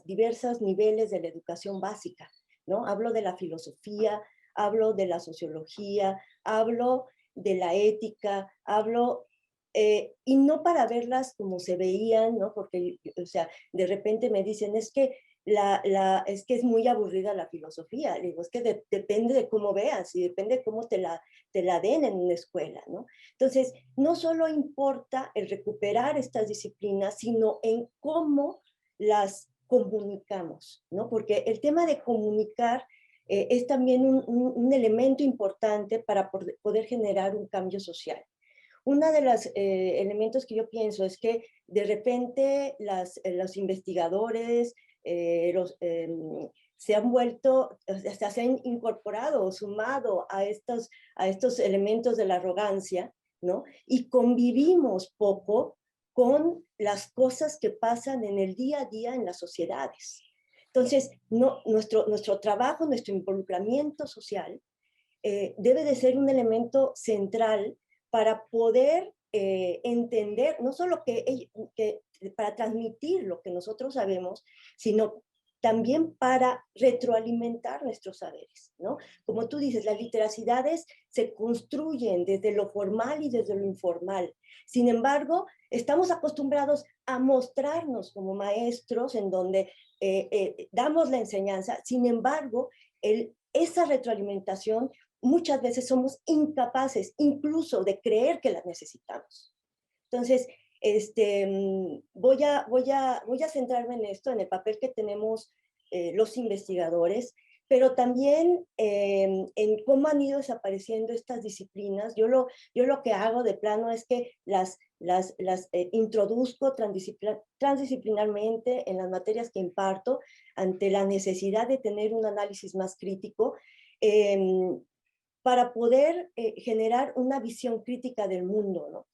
diversos niveles de la educación básica, ¿no? Hablo de la filosofía, hablo de la sociología, hablo de la ética, hablo... y no para verlas como se veían, ¿no? Porque, o sea, de repente me dicen, es que es que es muy aburrida la filosofía. Digo, es que depende de cómo veas y depende de cómo te la den en una escuela, ¿no? Entonces, no solo importa el recuperar estas disciplinas, sino en cómo las comunicamos, ¿no? Porque el tema de comunicar es también un elemento importante para poder generar un cambio social. Uno de los elementos que yo pienso es que de repente los investigadores se han vuelto, se han incorporado o sumado a estos elementos de la arrogancia, ¿no? Y convivimos poco con las cosas que pasan en el día a día en las sociedades. Entonces, nuestro trabajo, nuestro involucramiento social debe de ser un elemento central para poder entender, no solo para transmitir lo que nosotros sabemos, sino también para retroalimentar nuestros saberes, ¿no? Como tú dices, las literacidades se construyen desde lo formal y desde lo informal. Sin embargo, estamos acostumbrados a mostrarnos como maestros en donde damos la enseñanza. Sin embargo, esa retroalimentación muchas veces somos incapaces incluso de creer que las necesitamos. Entonces, voy a centrarme en esto, en el papel que tenemos los investigadores, pero también en cómo han ido desapareciendo estas disciplinas. Yo lo que hago de plano es que las introduzco transdisciplinarmente en las materias que imparto ante la necesidad de tener un análisis más crítico, para poder generar una visión crítica del mundo, ¿no?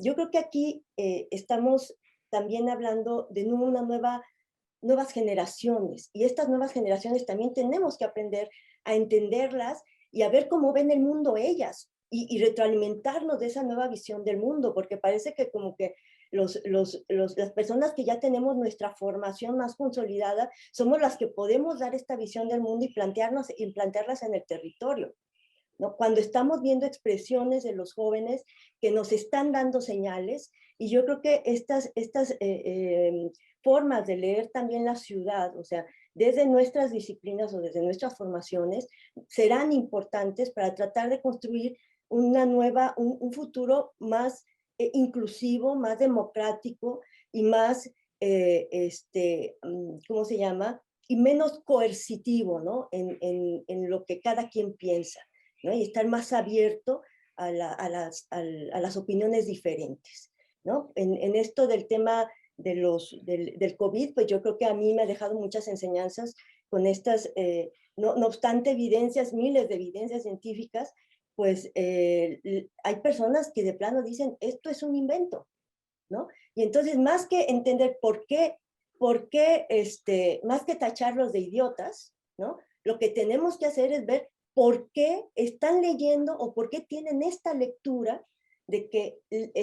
Yo creo que aquí estamos también hablando de nuevas generaciones, y estas nuevas generaciones también tenemos que aprender a entenderlas y a ver cómo ven el mundo ellas, y retroalimentarnos de esa nueva visión del mundo, porque parece que como que las personas que ya tenemos nuestra formación más consolidada, somos las que podemos dar esta visión del mundo y plantearlas en el territorio, ¿no? Cuando estamos viendo expresiones de los jóvenes que nos están dando señales, y yo creo que estas formas de leer también la ciudad, o sea, desde nuestras disciplinas o desde nuestras formaciones, serán importantes para tratar de construir un futuro más inclusivo, más democrático y más, ¿cómo se llama? Y menos coercitivo, ¿no? En lo que cada quien piensa, ¿no? Y estar más abierto a las opiniones diferentes, ¿no? En esto del tema del COVID, pues yo creo que a mí me ha dejado muchas enseñanzas con estas, no obstante evidencias, miles de evidencias científicas, pues hay personas que de plano dicen, esto es un invento, ¿no? Y entonces, más que entender por qué más que tacharlos de idiotas, ¿no? Lo que tenemos que hacer es ver por qué están leyendo o por qué tienen esta lectura de que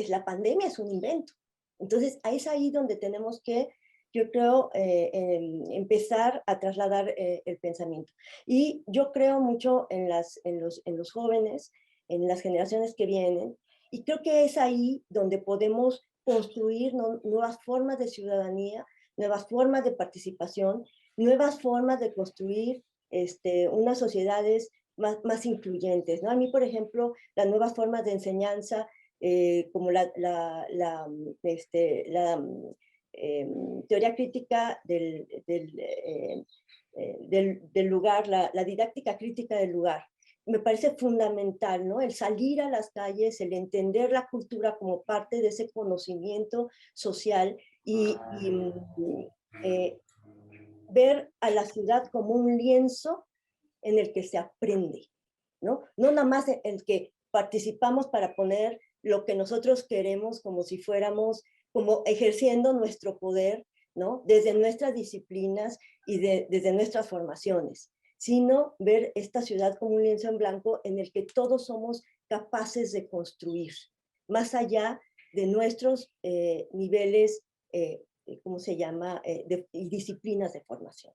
la pandemia es un invento. Entonces, es ahí donde tenemos que, yo creo, empezar a trasladar el pensamiento. Y yo creo mucho en los jóvenes, en las generaciones que vienen, y creo que es ahí donde podemos construir nuevas formas de ciudadanía, nuevas formas de participación, nuevas formas de construir unas sociedades más incluyentes, ¿no? A mí, por ejemplo, las nuevas formas de enseñanza, como la teoría crítica del lugar, la didáctica crítica del lugar. Me parece fundamental, ¿no? El salir a las calles, el entender la cultura como parte de ese conocimiento social y ver a la ciudad como un lienzo en el que se aprende, ¿no? No nada más el que participamos para poner lo que nosotros queremos como si fuéramos, como ejerciendo nuestro poder, ¿no? Desde nuestras disciplinas y desde nuestras formaciones, sino ver esta ciudad como un lienzo en blanco en el que todos somos capaces de construir, más allá de nuestros niveles, ¿cómo se llama?, y disciplinas de formación.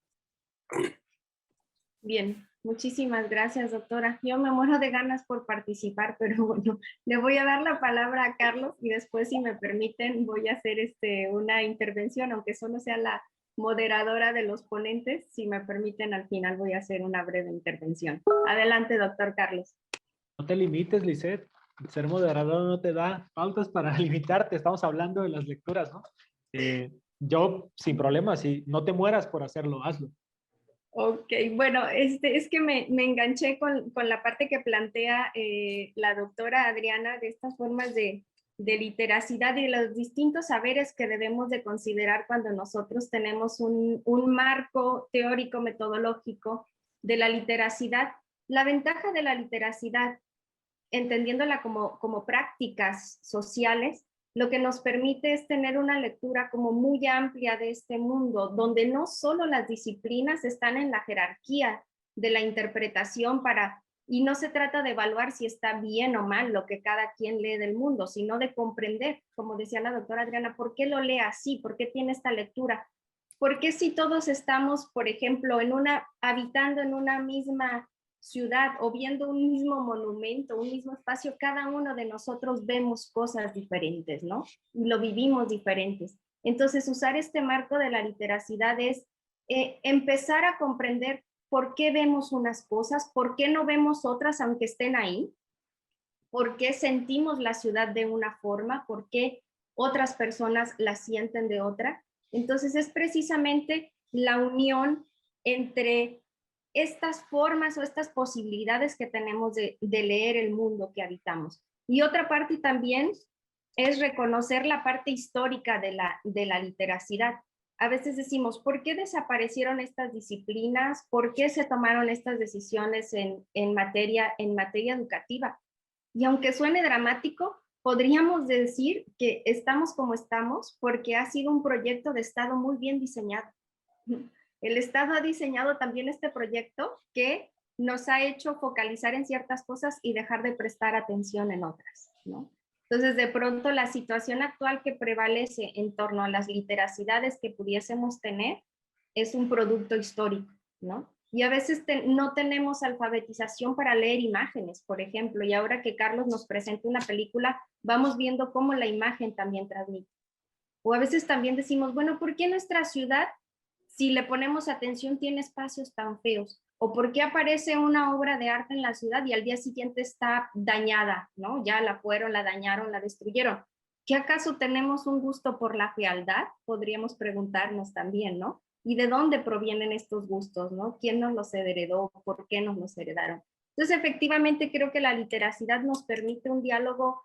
Bien, muchísimas gracias, doctora. Yo me muero de ganas por participar, pero bueno, le voy a dar la palabra a Carlos y después, si me permiten, voy a hacer una intervención, aunque solo sea la moderadora de los ponentes. Si me permiten, al final voy a hacer una breve intervención. Adelante, doctor Carlos. No te limites, Lisette. Ser moderador no te da pautas para limitarte. Estamos hablando de las lecturas, ¿no? Yo, sin problema, si no te mueras por hacerlo, hazlo. Ok, bueno, es que me enganché con la parte que plantea la doctora Adriana de estas formas de literacidad y de los distintos saberes que debemos de considerar cuando nosotros tenemos un marco teórico metodológico de la literacidad. La ventaja de la literacidad, entendiéndola como prácticas sociales, lo que nos permite es tener una lectura como muy amplia de este mundo, donde no solo las disciplinas están en la jerarquía de la interpretación y no se trata de evaluar si está bien o mal lo que cada quien lee del mundo, sino de comprender, como decía la doctora Adriana, por qué lo lee así, por qué tiene esta lectura, por qué si todos estamos, por ejemplo, habitando en una misma ciudad o viendo un mismo monumento, un mismo espacio, cada uno de nosotros vemos cosas diferentes, ¿no? Y lo vivimos diferentes. Entonces, usar este marco de la literacidad es empezar a comprender por qué vemos unas cosas, por qué no vemos otras aunque estén ahí, por qué sentimos la ciudad de una forma, por qué otras personas la sienten de otra. Entonces, es precisamente la unión entre estas formas o estas posibilidades que tenemos de leer el mundo que habitamos. Y otra parte también es reconocer la parte histórica de la literacidad. A veces decimos, ¿por qué desaparecieron estas disciplinas? ¿Por qué se tomaron estas decisiones en materia educativa? Y aunque suene dramático, podríamos decir que estamos como estamos porque ha sido un proyecto de Estado muy bien diseñado. El Estado ha diseñado también este proyecto que nos ha hecho focalizar en ciertas cosas y dejar de prestar atención en otras, ¿no? Entonces, de pronto, la situación actual que prevalece en torno a las literacidades que pudiésemos tener es un producto histórico, ¿no? Y a veces no tenemos alfabetización para leer imágenes, por ejemplo, y ahora que Carlos nos presenta una película, vamos viendo cómo la imagen también transmite. O a veces también decimos, bueno, ¿por qué nuestra ciudad, si le ponemos atención, tiene espacios tan feos? ¿O por qué aparece una obra de arte en la ciudad y al día siguiente está dañada, ¿no? Ya la fueron, la dañaron, la destruyeron. ¿Qué acaso tenemos un gusto por la fealdad? Podríamos preguntarnos también, ¿no? ¿Y de dónde provienen estos gustos, no? ¿Quién nos los heredó? ¿Por qué nos los heredaron? Entonces, efectivamente, creo que la literacidad nos permite un diálogo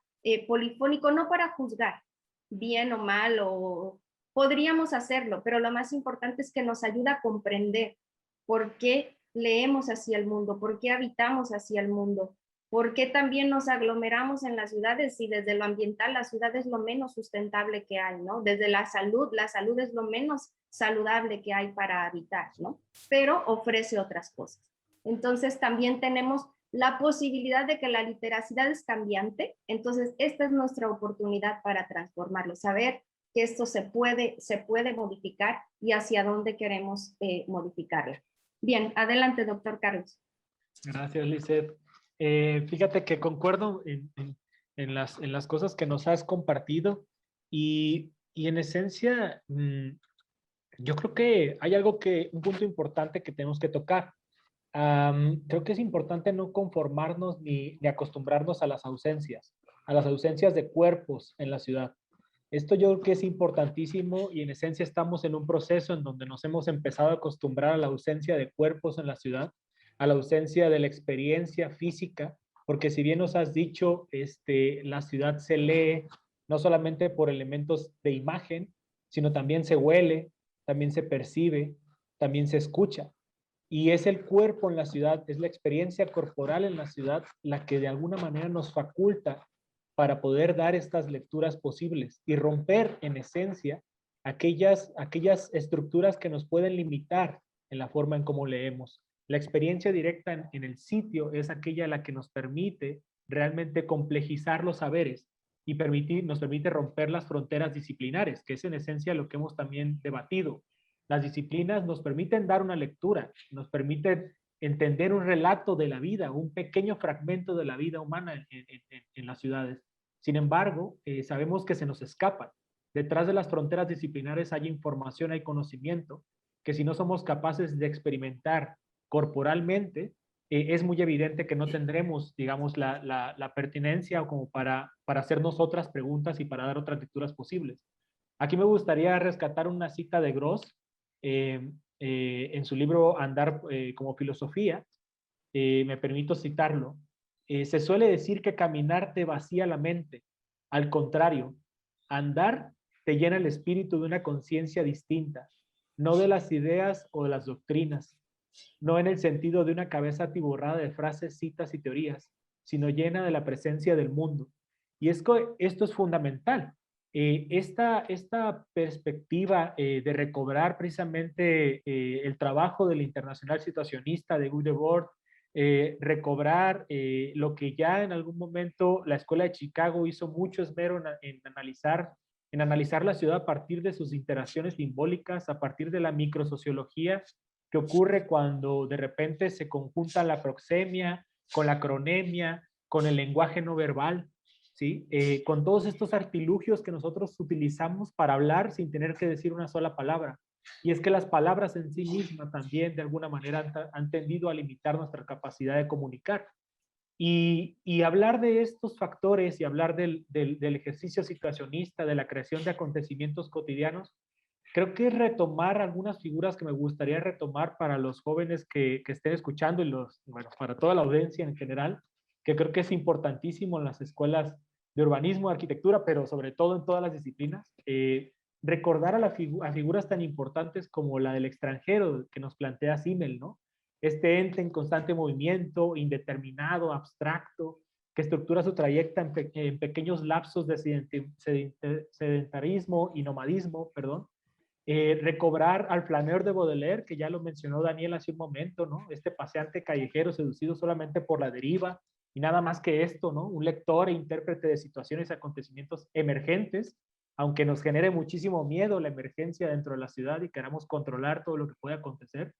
polifónico, no para juzgar bien o mal, o podríamos hacerlo, pero lo más importante es que nos ayuda a comprender por qué leemos hacia el mundo, por qué habitamos hacia el mundo, por qué también nos aglomeramos en las ciudades y desde lo ambiental la ciudad es lo menos sustentable que hay, ¿no? Desde la salud es lo menos saludable que hay para habitar, ¿no? Pero ofrece otras cosas. Entonces también tenemos la posibilidad de que la literacidad es cambiante, entonces esta es nuestra oportunidad para transformarlo, saber que esto se puede modificar y hacia dónde queremos modificarla. Bien, adelante, doctor Carlos. Gracias, Lisette. Fíjate que concuerdo en las cosas que nos has compartido y en esencia, yo creo que hay un punto importante que tenemos que tocar. Creo que es importante no conformarnos ni acostumbrarnos a las ausencias de cuerpos en la ciudad. Esto yo creo que es importantísimo y en esencia estamos en un proceso en donde nos hemos empezado a acostumbrar a la ausencia de cuerpos en la ciudad, a la ausencia de la experiencia física, porque si bien nos has dicho, la ciudad se lee no solamente por elementos de imagen, sino también se huele, también se percibe, también se escucha. Y es el cuerpo en la ciudad, es la experiencia corporal en la ciudad la que de alguna manera nos faculta para poder dar estas lecturas posibles y romper en esencia aquellas estructuras que nos pueden limitar en la forma en cómo leemos. La experiencia directa en el sitio es aquella la que nos permite realmente complejizar los saberes y nos permite romper las fronteras disciplinares, que es en esencia lo que hemos también debatido. Las disciplinas nos permiten dar una lectura, nos permiten entender un relato de la vida, un pequeño fragmento de la vida humana en las ciudades. Sin embargo, sabemos que se nos escapan. Detrás de las fronteras disciplinares hay información, hay conocimiento, que si no somos capaces de experimentar corporalmente, es muy evidente que no tendremos, digamos, la pertinencia o como para hacernos otras preguntas y para dar otras lecturas posibles. Aquí me gustaría rescatar una cita de Gross, en su libro Andar como filosofía, me permito citarlo. Se suele decir que caminar te vacía la mente. Al contrario, andar te llena el espíritu de una conciencia distinta, no de las ideas o de las doctrinas, no en el sentido de una cabeza atiborrada de frases, citas y teorías, sino llena de la presencia del mundo. Y esto es fundamental. Esta perspectiva de recobrar precisamente el trabajo del internacional situacionista de Guy Debord, recobrar lo que ya en algún momento la Escuela de Chicago hizo mucho esmero en analizar la ciudad a partir de sus interacciones simbólicas, a partir de la microsociología que ocurre cuando de repente se conjunta la proxemia con la cronemia, con el lenguaje no verbal, ¿sí? Con todos estos artilugios que nosotros utilizamos para hablar sin tener que decir una sola palabra. Y es que las palabras en sí mismas también de alguna manera han tendido a limitar nuestra capacidad de comunicar. Y hablar de estos factores y hablar del ejercicio situacionista, de la creación de acontecimientos cotidianos, creo que es retomar algunas figuras que me gustaría retomar para los jóvenes que estén escuchando y bueno, para toda la audiencia en general, que creo que es importantísimo en las escuelas de urbanismo, arquitectura, pero sobre todo en todas las disciplinas, recordar a figuras tan importantes como la del extranjero que nos plantea Simmel, ¿no? Este ente en constante movimiento, indeterminado, abstracto, que estructura su trayecto en pequeños lapsos de sedentarismo y nomadismo, perdón. Recobrar al flaneur de Baudelaire, que ya lo mencionó Daniel hace un momento, ¿no? Este paseante callejero seducido solamente por la deriva, y nada más que esto, ¿no? Un lector e intérprete de situaciones y acontecimientos emergentes, aunque nos genere muchísimo miedo la emergencia dentro de la ciudad y queramos controlar todo lo que puede acontecer.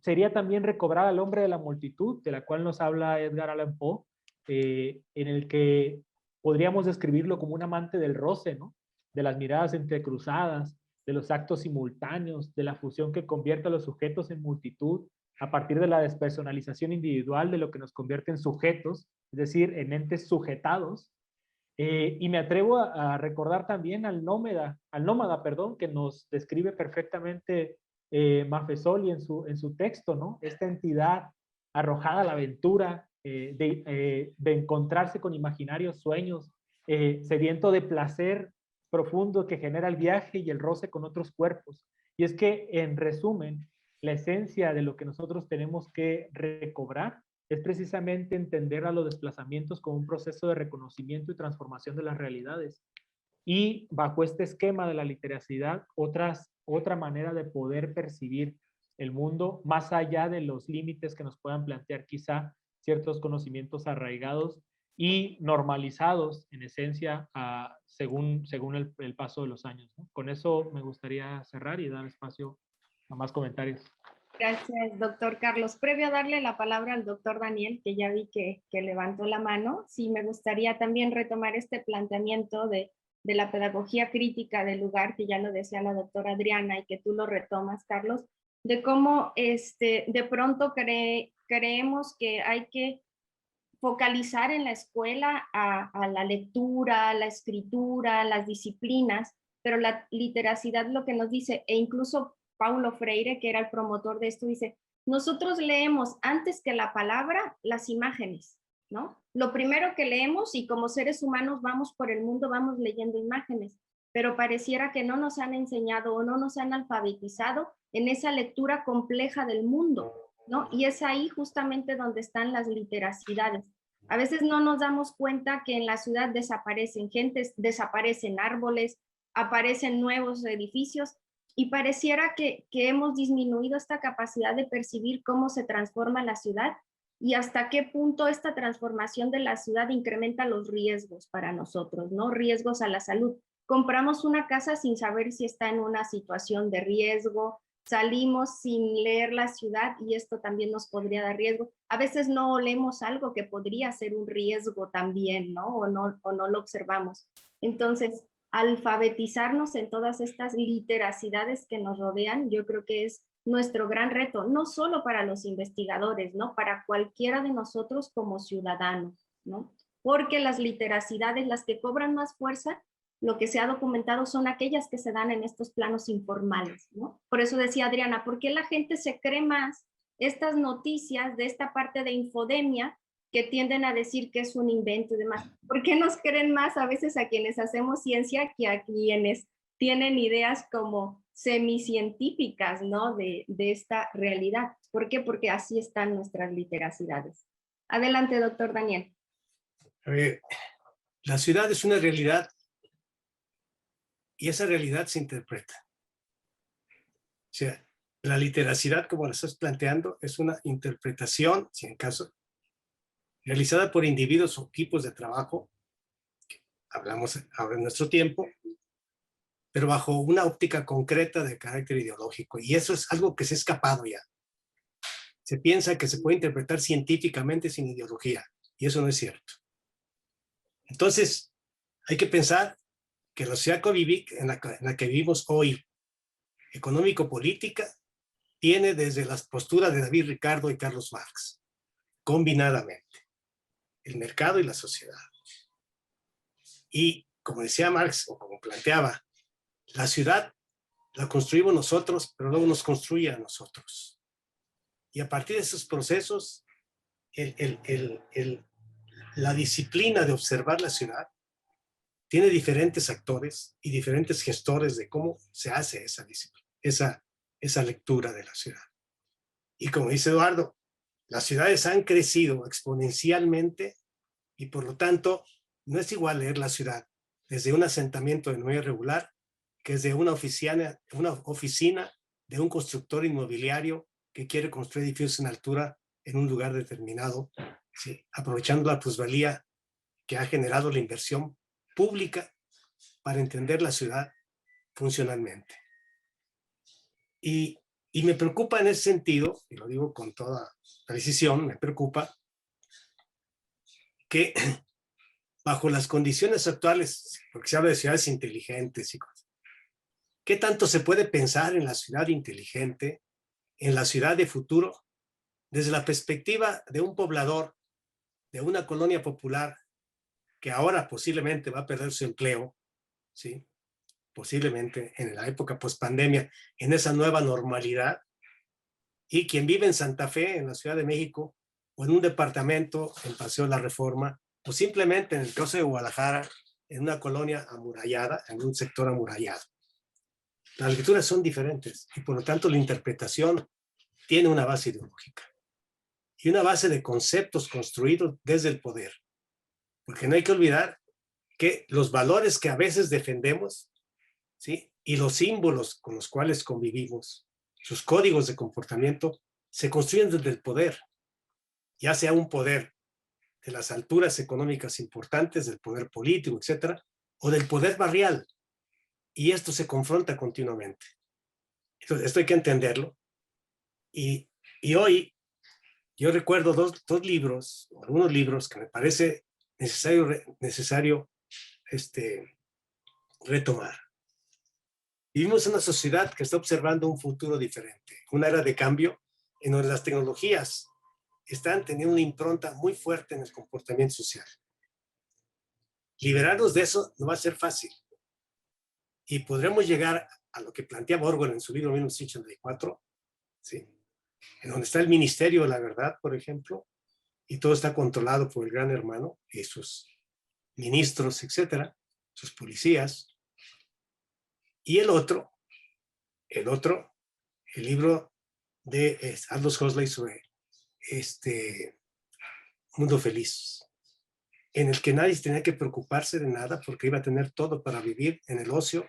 Sería también recobrar al hombre de la multitud, de la cual nos habla Edgar Allan Poe, en el que podríamos describirlo como un amante del roce, ¿no? De las miradas entrecruzadas, de los actos simultáneos, de la fusión que convierte a los sujetos en multitud, a partir de la despersonalización individual de lo que nos convierte en sujetos, es decir, en entes sujetados. Y me atrevo a recordar también al nómada, perdón, que nos describe perfectamente Maffesoli en su texto, ¿no? Esta entidad arrojada a la aventura, de encontrarse con imaginarios sueños, sediento de placer profundo que genera el viaje y el roce con otros cuerpos. Y es que, en resumen, la esencia de lo que nosotros tenemos que recobrar es precisamente entender a los desplazamientos como un proceso de reconocimiento y transformación de las realidades. Y bajo este esquema de la literacidad, otra manera de poder percibir el mundo más allá de los límites que nos puedan plantear quizá ciertos conocimientos arraigados y normalizados en esencia según el paso de los años, ¿no? Con eso me gustaría cerrar y dar espacio a más comentarios. Gracias, doctor Carlos. Previo a darle la palabra al doctor Daniel, que ya vi que levantó la mano, sí me gustaría también retomar este planteamiento de la pedagogía crítica del lugar, que ya lo decía la doctora Adriana y que tú lo retomas, Carlos, de cómo de pronto creemos que hay que focalizar en la escuela a la lectura, a la escritura, a las disciplinas, pero la literacidad lo que nos dice, e incluso Paulo Freire, que era el promotor de esto, dice, nosotros leemos antes que la palabra las imágenes, ¿no? Lo primero que leemos, y como seres humanos vamos por el mundo, vamos leyendo imágenes, pero pareciera que no nos han enseñado o no nos han alfabetizado en esa lectura compleja del mundo, ¿no? Y es ahí justamente donde están las literacidades. A veces no nos damos cuenta que en la ciudad desaparecen gentes, desaparecen árboles, aparecen nuevos edificios, y pareciera que hemos disminuido esta capacidad de percibir cómo se transforma la ciudad y hasta qué punto esta transformación de la ciudad incrementa los riesgos para nosotros, ¿no? Riesgos a la salud. Compramos una casa sin saber si está en una situación de riesgo, salimos sin leer la ciudad y esto también nos podría dar riesgo. A veces no olemos algo que podría ser un riesgo también, ¿no? O no lo observamos. Entonces, alfabetizarnos en todas estas literacidades que nos rodean, yo creo que es nuestro gran reto, no solo para los investigadores, ¿no? Para cualquiera de nosotros como ciudadanos, ¿no? Porque las literacidades, las que cobran más fuerza, lo que se ha documentado son aquellas que se dan en estos planos informales, ¿no? Por eso decía Adriana, ¿por qué la gente se cree más estas noticias de esta parte de infodemia que tienden a decir que es un invento y demás? ¿Por qué nos creen más a veces a quienes hacemos ciencia que a quienes tienen ideas como semicientíficas, ¿no? de esta realidad? ¿Por qué? Porque así están nuestras literacidades. Adelante, doctor Daniel. La ciudad es una realidad y esa realidad se interpreta. O sea, la literacidad, como la estás planteando, es una interpretación, si en caso, realizada por individuos o equipos de trabajo, que hablamos ahora en nuestro tiempo, pero bajo una óptica concreta de carácter ideológico. Y eso es algo que se ha escapado ya. Se piensa que se puede interpretar científicamente sin ideología, y eso no es cierto. Entonces, hay que pensar que la sociedad en la que vivimos hoy, económico-política, tiene desde las posturas de David Ricardo y Carlos Marx, combinadamente, el mercado y la sociedad. Y como decía Marx, o como planteaba, la ciudad la construimos nosotros, pero luego nos construye a nosotros. Y a partir de esos procesos, la disciplina de observar la ciudad tiene diferentes actores y diferentes gestores de cómo se hace esa disciplina, esa lectura de la ciudad. Y como dice Eduardo, las ciudades han crecido exponencialmente y por lo tanto no es igual leer la ciudad desde un asentamiento de manera regular que desde una oficina de un constructor inmobiliario que quiere construir edificios en altura en un lugar determinado ¿sí? Aprovechando la plusvalía que ha generado la inversión pública para entender la ciudad funcionalmente. Y me preocupa en ese sentido, y lo digo con toda precisión, me preocupa que bajo las condiciones actuales, porque se habla de ciudades inteligentes y cosas, ¿qué tanto se puede pensar en la ciudad inteligente, en la ciudad de futuro, desde la perspectiva de un poblador, de una colonia popular que ahora posiblemente va a perder su empleo, ¿sí? Posiblemente en la época post-pandemia, en esa nueva normalidad, y quien vive en Santa Fe, en la Ciudad de México, o en un departamento en Paseo de la Reforma, o simplemente en el caso de Guadalajara, en una colonia amurallada, en un sector amurallado. Las lecturas son diferentes y por lo tanto la interpretación tiene una base ideológica y una base de conceptos construidos desde el poder. Porque no hay que olvidar que los valores que a veces defendemos, ¿sí? Y los símbolos con los cuales convivimos, sus códigos de comportamiento, se construyen desde el poder, ya sea un poder de las alturas económicas importantes, del poder político, etcétera, o del poder barrial. Y esto se confronta continuamente. Entonces, esto hay que entenderlo. Y hoy yo recuerdo dos libros, algunos libros que me parece necesario retomar. Vivimos en una sociedad que está observando un futuro diferente, una era de cambio en donde las tecnologías están teniendo una impronta muy fuerte en el comportamiento social. Liberarnos de eso no va a ser fácil. Y podremos llegar a lo que planteaba Orwell en su libro 1984, ¿sí? En donde está el Ministerio de la Verdad, por ejemplo, y todo está controlado por el Gran Hermano y sus ministros, etcétera, sus policías. Y el libro de Aldous Huxley sobre Mundo Feliz, en el que nadie tenía que preocuparse de nada porque iba a tener todo para vivir en el ocio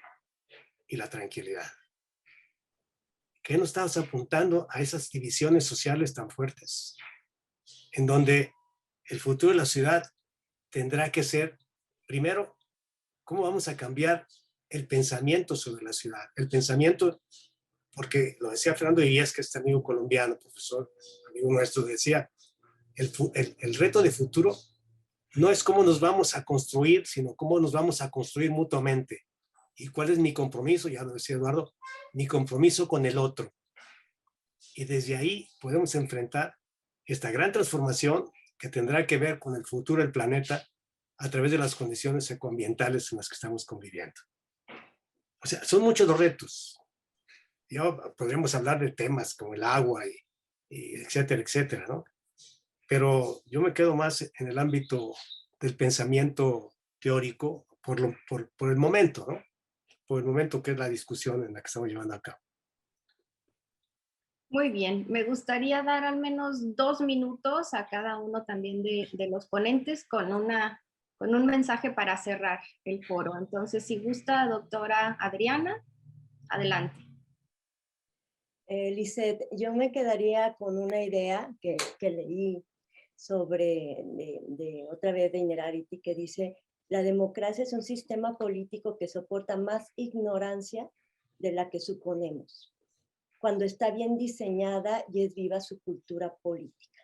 y la tranquilidad. ¿Qué nos estamos apuntando a esas divisiones sociales tan fuertes? En donde el futuro de la ciudad tendrá que ser, primero, ¿cómo vamos a cambiar el pensamiento sobre la ciudad? El pensamiento, porque lo decía Fernando Iglesias, que es este amigo colombiano, profesor, amigo nuestro, decía, el reto de futuro no es cómo nos vamos a construir, sino cómo nos vamos a construir mutuamente. ¿Y cuál es mi compromiso? Ya lo decía Eduardo, mi compromiso con el otro. Y desde ahí podemos enfrentar esta gran transformación que tendrá que ver con el futuro del planeta a través de las condiciones ecoambientales en las que estamos conviviendo. O sea, son muchos los retos. Podríamos hablar de temas como el agua y etcétera, etcétera, ¿no? Pero yo me quedo más en el ámbito del pensamiento teórico por el momento, ¿no? Por el momento que es la discusión en la que estamos llevando a cabo. Muy bien, me gustaría dar al menos 2 minutos a cada uno también de los ponentes con un mensaje para cerrar el foro. Entonces, si gusta, doctora Adriana, adelante. Lisette, yo me quedaría con una idea que leí sobre, otra vez de Innerarity, que dice, la democracia es un sistema político que soporta más ignorancia de la que suponemos, cuando está bien diseñada y es viva su cultura política.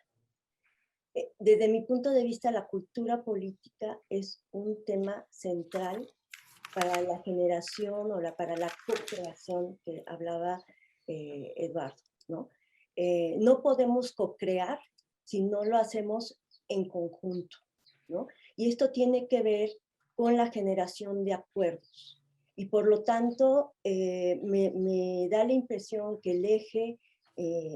Desde mi punto de vista, la cultura política es un tema central para la generación para la co-creación que hablaba Eduardo, ¿no? No podemos co-crear si no lo hacemos en conjunto, ¿no? Y esto tiene que ver con la generación de acuerdos. Y por lo tanto, me da la impresión que el eje,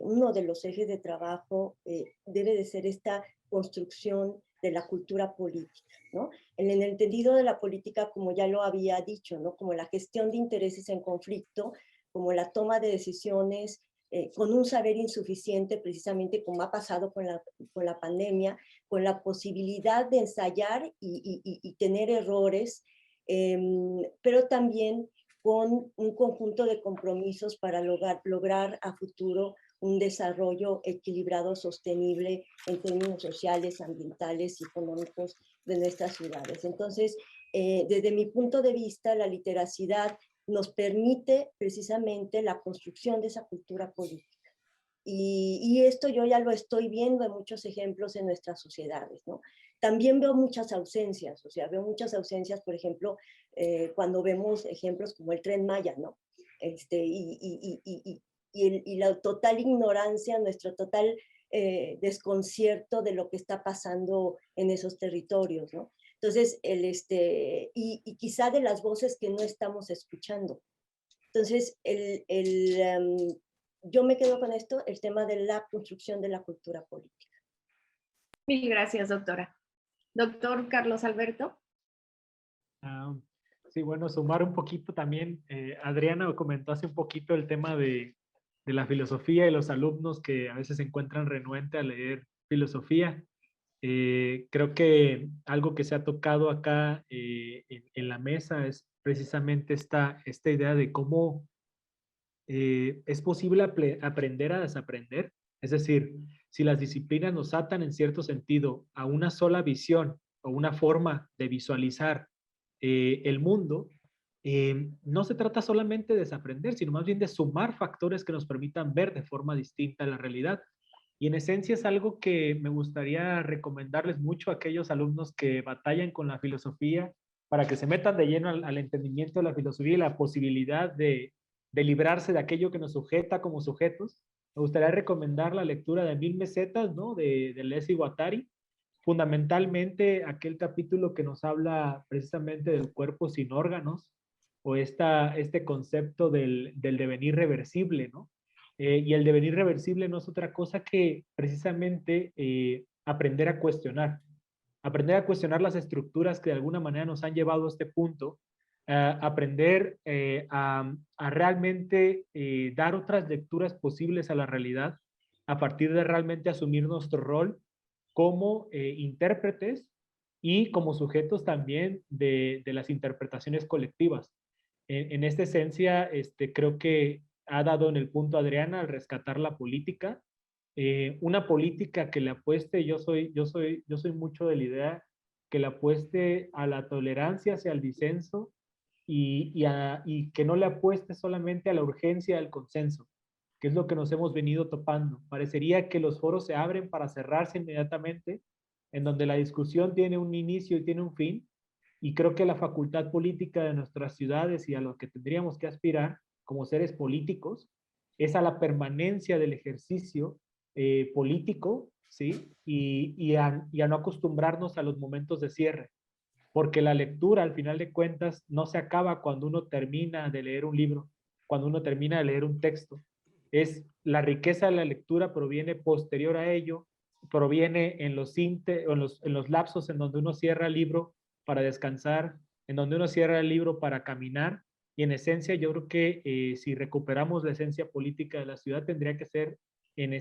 uno de los ejes de trabajo debe de ser esta construcción de la cultura política, ¿no? En el entendido de la política, como ya lo había dicho, ¿no? Como la gestión de intereses en conflicto, como la toma de decisiones con un saber insuficiente, precisamente como ha pasado con la pandemia, con la posibilidad de ensayar y tener errores, pero también con un conjunto de compromisos para lograr a futuro un desarrollo equilibrado, sostenible en términos sociales, ambientales y económicos de nuestras ciudades. Entonces, desde mi punto de vista, la literacidad nos permite precisamente la construcción de esa cultura política. Y esto yo ya lo estoy viendo en muchos ejemplos en nuestras sociedades, ¿no? También veo muchas ausencias, o sea, veo muchas ausencias, por ejemplo, cuando vemos ejemplos como el Tren Maya, ¿no? Y la total ignorancia, nuestro total desconcierto de lo que está pasando en esos territorios, ¿no? Entonces, y quizá de las voces que no estamos escuchando. Entonces, yo me quedo con esto, el tema de la construcción de la cultura política. Mil gracias, doctora. Doctor Carlos Alberto. Sí, bueno, sumar un poquito también. Adriana comentó hace un poquito el tema de la filosofía y los alumnos que a veces se encuentran renuentes a leer filosofía. Creo que algo que se ha tocado acá en la mesa es precisamente esta idea de cómo es posible aprender a desaprender. Es decir, si las disciplinas nos atan en cierto sentido a una sola visión o una forma de visualizar el mundo, no se trata solamente de desaprender, sino más bien de sumar factores que nos permitan ver de forma distinta la realidad. Y en esencia es algo que me gustaría recomendarles mucho a aquellos alumnos que batallan con la filosofía para que se metan de lleno al entendimiento de la filosofía y la posibilidad de librarse de aquello que nos sujeta como sujetos. Me gustaría recomendar la lectura de 1000 mesetas, ¿no? De Leslie Guattari, fundamentalmente aquel capítulo que nos habla precisamente del cuerpo sin órganos o este concepto del devenir reversible, ¿no? Y el devenir reversible no es otra cosa que precisamente aprender a cuestionar las estructuras que de alguna manera nos han llevado a este punto, aprender a realmente dar otras lecturas posibles a la realidad a partir de realmente asumir nuestro rol como intérpretes y como sujetos también de las interpretaciones colectivas. En esta esencia, creo que ha dado en el punto Adriana al rescatar la política, una política que le apueste, yo soy mucho de la idea que le apueste a la tolerancia hacia el disenso y que no le apueste solamente a la urgencia del consenso, que es lo que nos hemos venido topando. Parecería que los foros se abren para cerrarse inmediatamente, en donde la discusión tiene un inicio y tiene un fin, y creo que la facultad política de nuestras ciudades y a lo que tendríamos que aspirar como seres políticos es a la permanencia del ejercicio político, ¿sí? Y a no acostumbrarnos a los momentos de cierre, porque la lectura, al final de cuentas, no se acaba cuando uno termina de leer un libro, cuando uno termina de leer un texto. La riqueza de la lectura proviene posterior a ello, proviene en los lapsos en donde uno cierra el libro para descansar, en donde uno cierra el libro para caminar, y en esencia yo creo que si recuperamos la esencia política de la ciudad tendría que ser en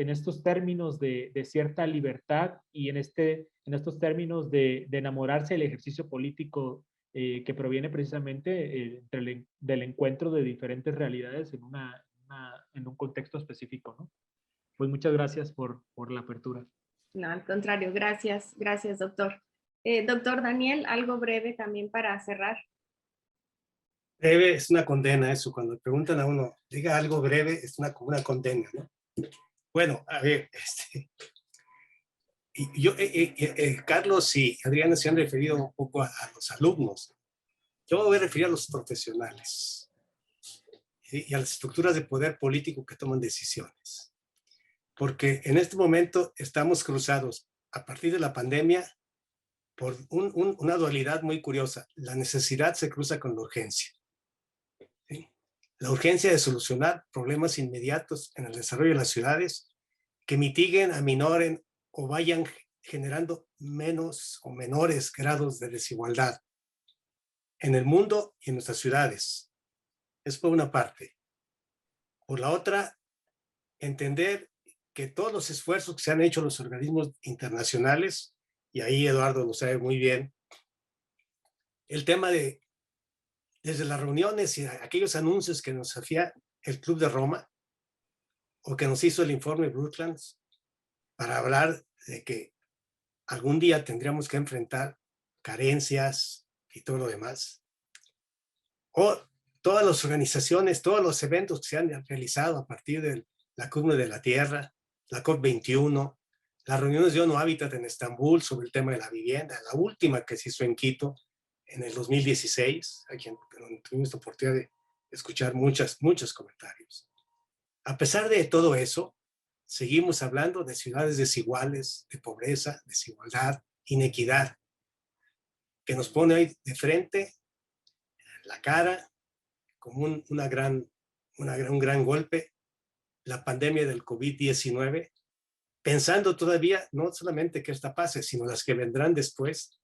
estos términos de cierta libertad y en estos términos de enamorarse del ejercicio político que proviene precisamente del encuentro de diferentes realidades en un contexto específico, ¿no? Pues muchas gracias por la apertura. No, al contrario, gracias, gracias, doctor. Doctor Daniel, algo breve también para cerrar. Breve es una condena eso, cuando preguntan a uno, diga algo breve, es una condena, ¿no? Bueno, a ver, Carlos y Adriana se han referido un poco a los alumnos. Yo me voy a referir a los profesionales y a las estructuras de poder político que toman decisiones. Porque en este momento estamos cruzados, a partir de la pandemia, por una dualidad muy curiosa. La necesidad se cruza con la urgencia. ¿Sí? La urgencia de solucionar problemas inmediatos en el desarrollo de las ciudades que mitiguen, aminoren o vayan generando menos o menores grados de desigualdad en el mundo y en nuestras ciudades. Es por una parte. Por la otra, entender que todos los esfuerzos que se han hecho en los organismos internacionales, y ahí Eduardo lo sabe muy bien, el tema de, desde las reuniones y aquellos anuncios que nos hacía el Club de Roma, o que nos hizo el informe Brooklands para hablar de que algún día tendríamos que enfrentar carencias y todo lo demás. O todas las organizaciones, todos los eventos que se han realizado a partir de la Cumbre de la Tierra, la COP21, las reuniones de ONU Hábitat en Estambul sobre el tema de la vivienda, la última que se hizo en Quito en el 2016, a quien tuvimos la oportunidad de escuchar muchos comentarios. A pesar de todo eso, seguimos hablando de ciudades desiguales, de pobreza, desigualdad, inequidad, que nos pone ahí de frente, en la cara, como un gran golpe, la pandemia del COVID-19, pensando todavía no solamente que esta pase, sino las que vendrán después,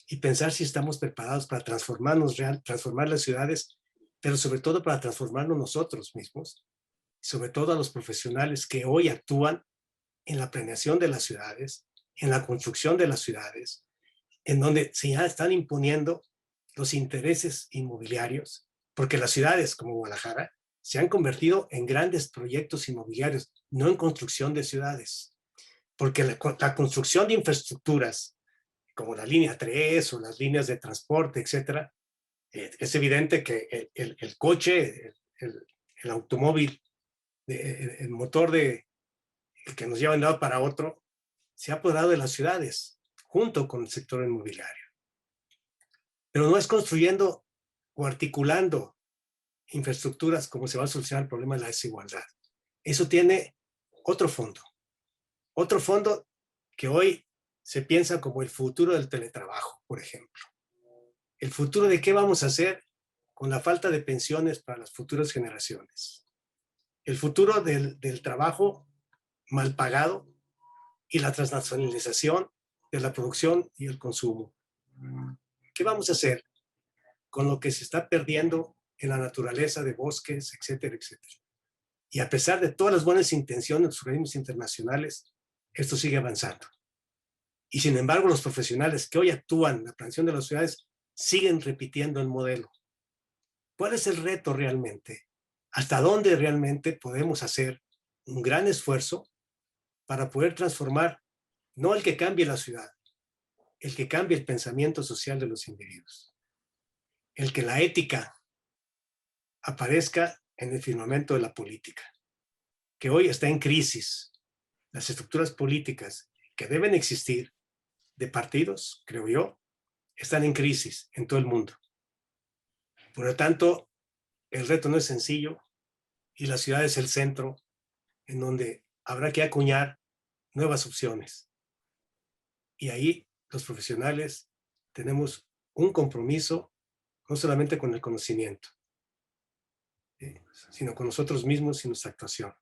y pensar si estamos preparados para transformar las ciudades, pero sobre todo para transformarnos nosotros mismos, sobre todo a los profesionales que hoy actúan en la planeación de las ciudades, en la construcción de las ciudades, en donde se ya están imponiendo los intereses inmobiliarios, porque las ciudades como Guadalajara se han convertido en grandes proyectos inmobiliarios, no en construcción de ciudades, porque la construcción de infraestructuras, como la línea 3 o las líneas de transporte, etcétera, es evidente que el coche, el automóvil, el motor el que nos lleva de un lado para otro, se ha apoderado de las ciudades, junto con el sector inmobiliario. Pero no es construyendo o articulando infraestructuras como se va a solucionar el problema de la desigualdad. Eso tiene otro fondo que hoy se piensa como el futuro del teletrabajo, por ejemplo. El futuro de qué vamos a hacer con la falta de pensiones para las futuras generaciones. El futuro del trabajo mal pagado y la transnacionalización de la producción y el consumo. ¿Qué vamos a hacer con lo que se está perdiendo en la naturaleza de bosques, etcétera, etcétera? Y a pesar de todas las buenas intenciones de los organismos internacionales, esto sigue avanzando. Y sin embargo, los profesionales que hoy actúan en la planeación de las ciudades siguen repitiendo el modelo. ¿Cuál es el reto realmente? ¿Hasta dónde realmente podemos hacer un gran esfuerzo para poder transformar, no el que cambie la ciudad, el que cambie el pensamiento social de los individuos? El que la ética aparezca en el firmamento de la política, que hoy está en crisis. Las estructuras políticas que deben existir de partidos, creo yo, están en crisis en todo el mundo. Por lo tanto, el reto no es sencillo y la ciudad es el centro en donde habrá que acuñar nuevas opciones. Y ahí los profesionales tenemos un compromiso no solamente con el conocimiento, sino con nosotros mismos y nuestra actuación.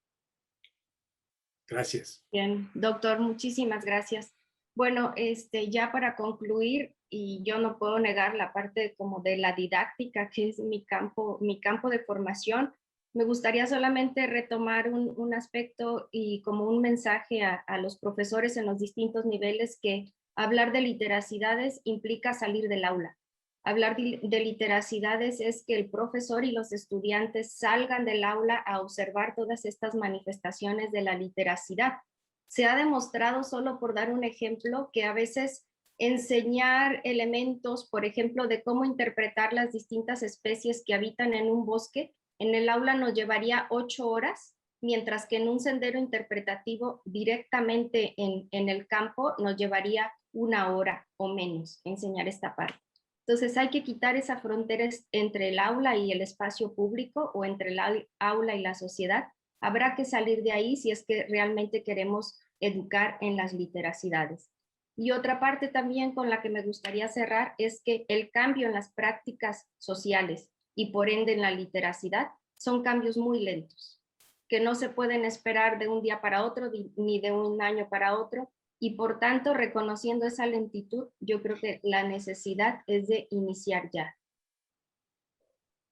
Gracias. Bien, doctor, muchísimas gracias. Bueno, ya para concluir, y yo no puedo negar la parte como de la didáctica, que es mi campo de formación, me gustaría solamente retomar un aspecto y como un mensaje a los profesores en los distintos niveles, que hablar de literacidades implica salir del aula. Hablar de literacidades es que el profesor y los estudiantes salgan del aula a observar todas estas manifestaciones de la literacidad. Se ha demostrado, solo por dar un ejemplo, que a veces enseñar elementos, por ejemplo, de cómo interpretar las distintas especies que habitan en un bosque, en el aula nos llevaría 8 horas, mientras que en un sendero interpretativo directamente en el campo nos llevaría 1 hora o menos enseñar esta parte. Entonces hay que quitar esa frontera entre el aula y el espacio público, o entre el aula y la sociedad. Habrá que salir de ahí si es que realmente queremos educar en las literacidades. Y otra parte también con la que me gustaría cerrar es que el cambio en las prácticas sociales y por ende en la literacidad son cambios muy lentos, que no se pueden esperar de un día para otro ni de un año para otro. Y por tanto, reconociendo esa lentitud, yo creo que la necesidad es de iniciar ya.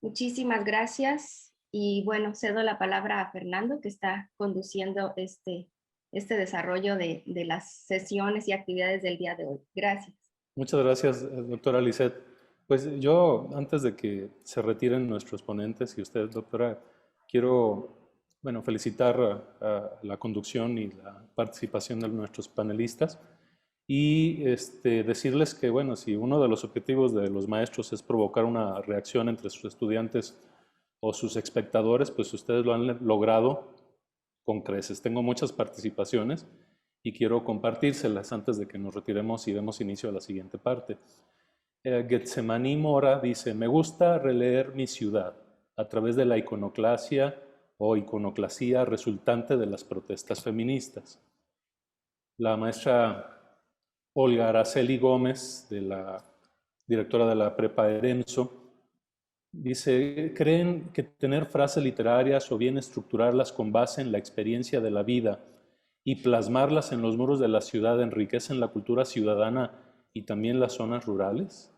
Muchísimas gracias. Y bueno, cedo la palabra a Fernando, que está conduciendo este desarrollo de las sesiones y actividades del día de hoy. Gracias. Muchas gracias, doctora Lisset. Pues yo, antes de que se retiren nuestros ponentes y usted, doctora, quiero bueno, felicitar a la conducción y la participación de nuestros panelistas y decirles que, bueno, si uno de los objetivos de los maestros es provocar una reacción entre sus estudiantes o sus espectadores, pues ustedes lo han logrado con creces. Tengo muchas participaciones y quiero compartírselas antes de que nos retiremos y demos inicio a la siguiente parte. Getsemani Mora dice, me gusta releer mi ciudad a través de la iconoclasia o iconoclasía resultante de las protestas feministas. La maestra Olga Araceli Gómez, directora de la Prepa Erenzo, dice, ¿creen que tener frases literarias o bien estructurarlas con base en la experiencia de la vida y plasmarlas en los muros de la ciudad enriquecen la cultura ciudadana y también las zonas rurales?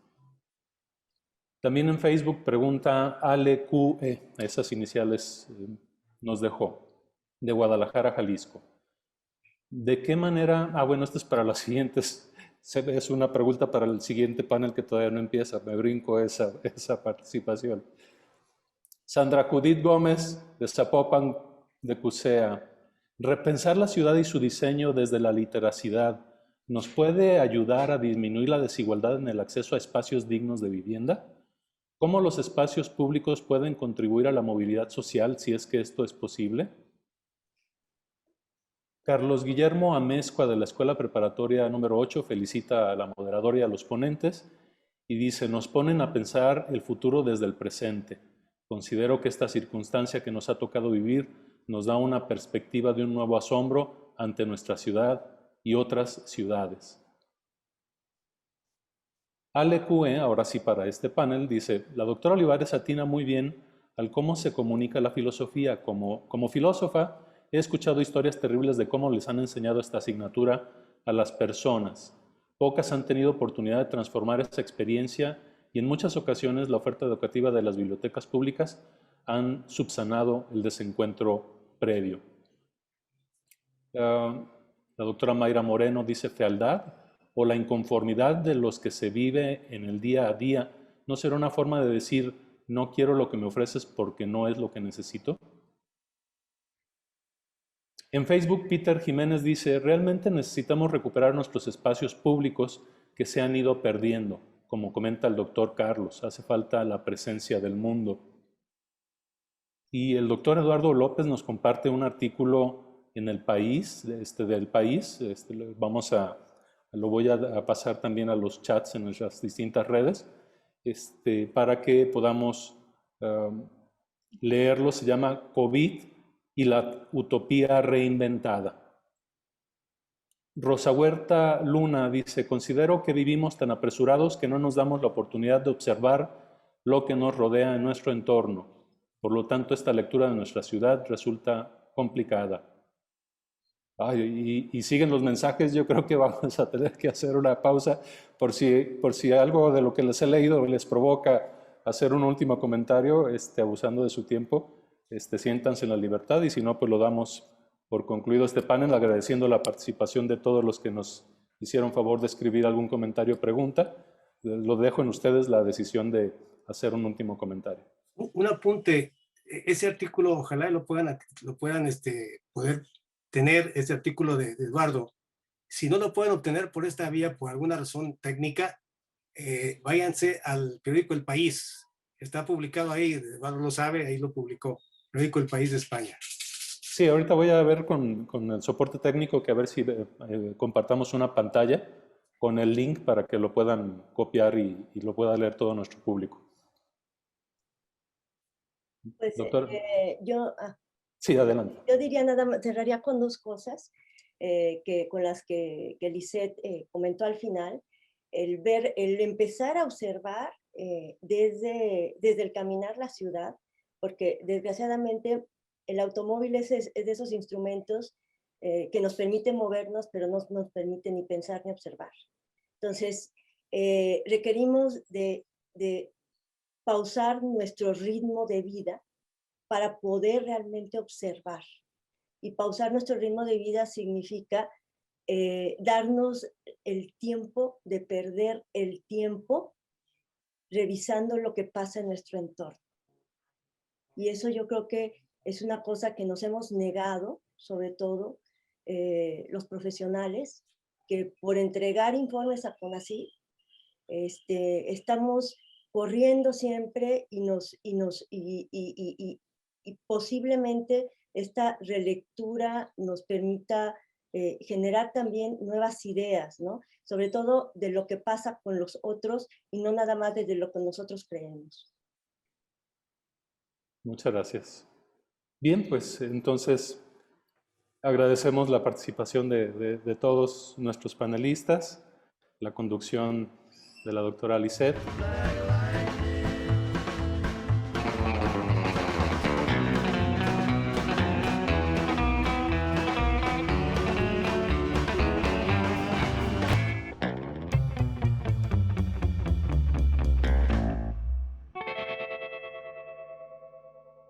También en Facebook pregunta Ale QE, esas iniciales nos dejó, de Guadalajara, Jalisco. ¿De qué manera? Bueno, esto es para las siguientes, es una pregunta para el siguiente panel que todavía no empieza, me brinco esa participación. Sandra Judith Gómez, de Zapopan de Cusea. Repensar la ciudad y su diseño desde la literacidad nos puede ayudar a disminuir la desigualdad en el acceso a espacios dignos de vivienda. ¿Cómo los espacios públicos pueden contribuir a la movilidad social si es que esto es posible? Carlos Guillermo Amezcua de la Escuela Preparatoria número 8 felicita a la moderadora y a los ponentes y dice, nos ponen a pensar el futuro desde el presente. Considero que esta circunstancia que nos ha tocado vivir nos da una perspectiva de un nuevo asombro ante nuestra ciudad y otras ciudades. Ale QE, ahora sí para este panel, dice, la doctora Olivares atina muy bien al cómo se comunica la filosofía. Como filósofa, he escuchado historias terribles de cómo les han enseñado esta asignatura a las personas. Pocas han tenido oportunidad de transformar esa experiencia y en muchas ocasiones la oferta educativa de las bibliotecas públicas han subsanado el desencuentro previo. La doctora Mayra Moreno dice, fealdad o la inconformidad de los que se vive en el día a día, ¿no será una forma de decir, no quiero lo que me ofreces porque no es lo que necesito? En Facebook, Peter Jiménez dice, realmente necesitamos recuperar nuestros espacios públicos que se han ido perdiendo. Como comenta el doctor Carlos, hace falta la presencia del mundo. Y el doctor Eduardo López nos comparte un artículo en El País, del País, lo voy a pasar también a los chats en nuestras distintas redes, para que podamos leerlo. Se llama COVID y la utopía reinventada. Rosa Huerta Luna dice, considero que vivimos tan apresurados que no nos damos la oportunidad de observar lo que nos rodea en nuestro entorno. Por lo tanto, esta lectura de nuestra ciudad resulta complicada. Y siguen los mensajes, yo creo que vamos a tener que hacer una pausa por si algo de lo que les he leído les provoca hacer un último comentario, abusando de su tiempo, siéntanse en la libertad y si no, pues lo damos por concluido este panel, agradeciendo la participación de todos los que nos hicieron favor de escribir algún comentario o pregunta. Lo dejo en ustedes la decisión de hacer un último comentario. Un apunte, ese artículo, ojalá lo puedan poder tener, ese artículo de Eduardo. Si no lo pueden obtener por esta vía, por alguna razón técnica, váyanse al periódico El País. Está publicado ahí, Eduardo lo sabe, ahí lo publicó, periódico El País de España. Sí, ahorita voy a ver con el soporte técnico que a ver si compartamos una pantalla con el link para que lo puedan copiar y lo pueda leer todo nuestro público. Pues Doctor. Sí, adelante. Yo diría nada más, cerraría con dos cosas con las que Lisette comentó al final. El empezar a observar desde el caminar la ciudad, porque desgraciadamente el automóvil es de esos instrumentos que nos permiten movernos, pero no nos permite ni pensar ni observar. Entonces, requerimos de pausar nuestro ritmo de vida para poder realmente observar. Y pausar nuestro ritmo de vida significa darnos el tiempo de perder el tiempo revisando lo que pasa en nuestro entorno. Y eso yo creo que es una cosa que nos hemos negado, sobre todo los profesionales, que por entregar informes a CONACYT, estamos corriendo siempre y posiblemente esta relectura nos permita generar también nuevas ideas, ¿no? Sobre todo de lo que pasa con los otros y no nada más desde lo que nosotros creemos. Muchas gracias. Bien, pues entonces agradecemos la participación de todos nuestros panelistas, la conducción de la doctora Lisette.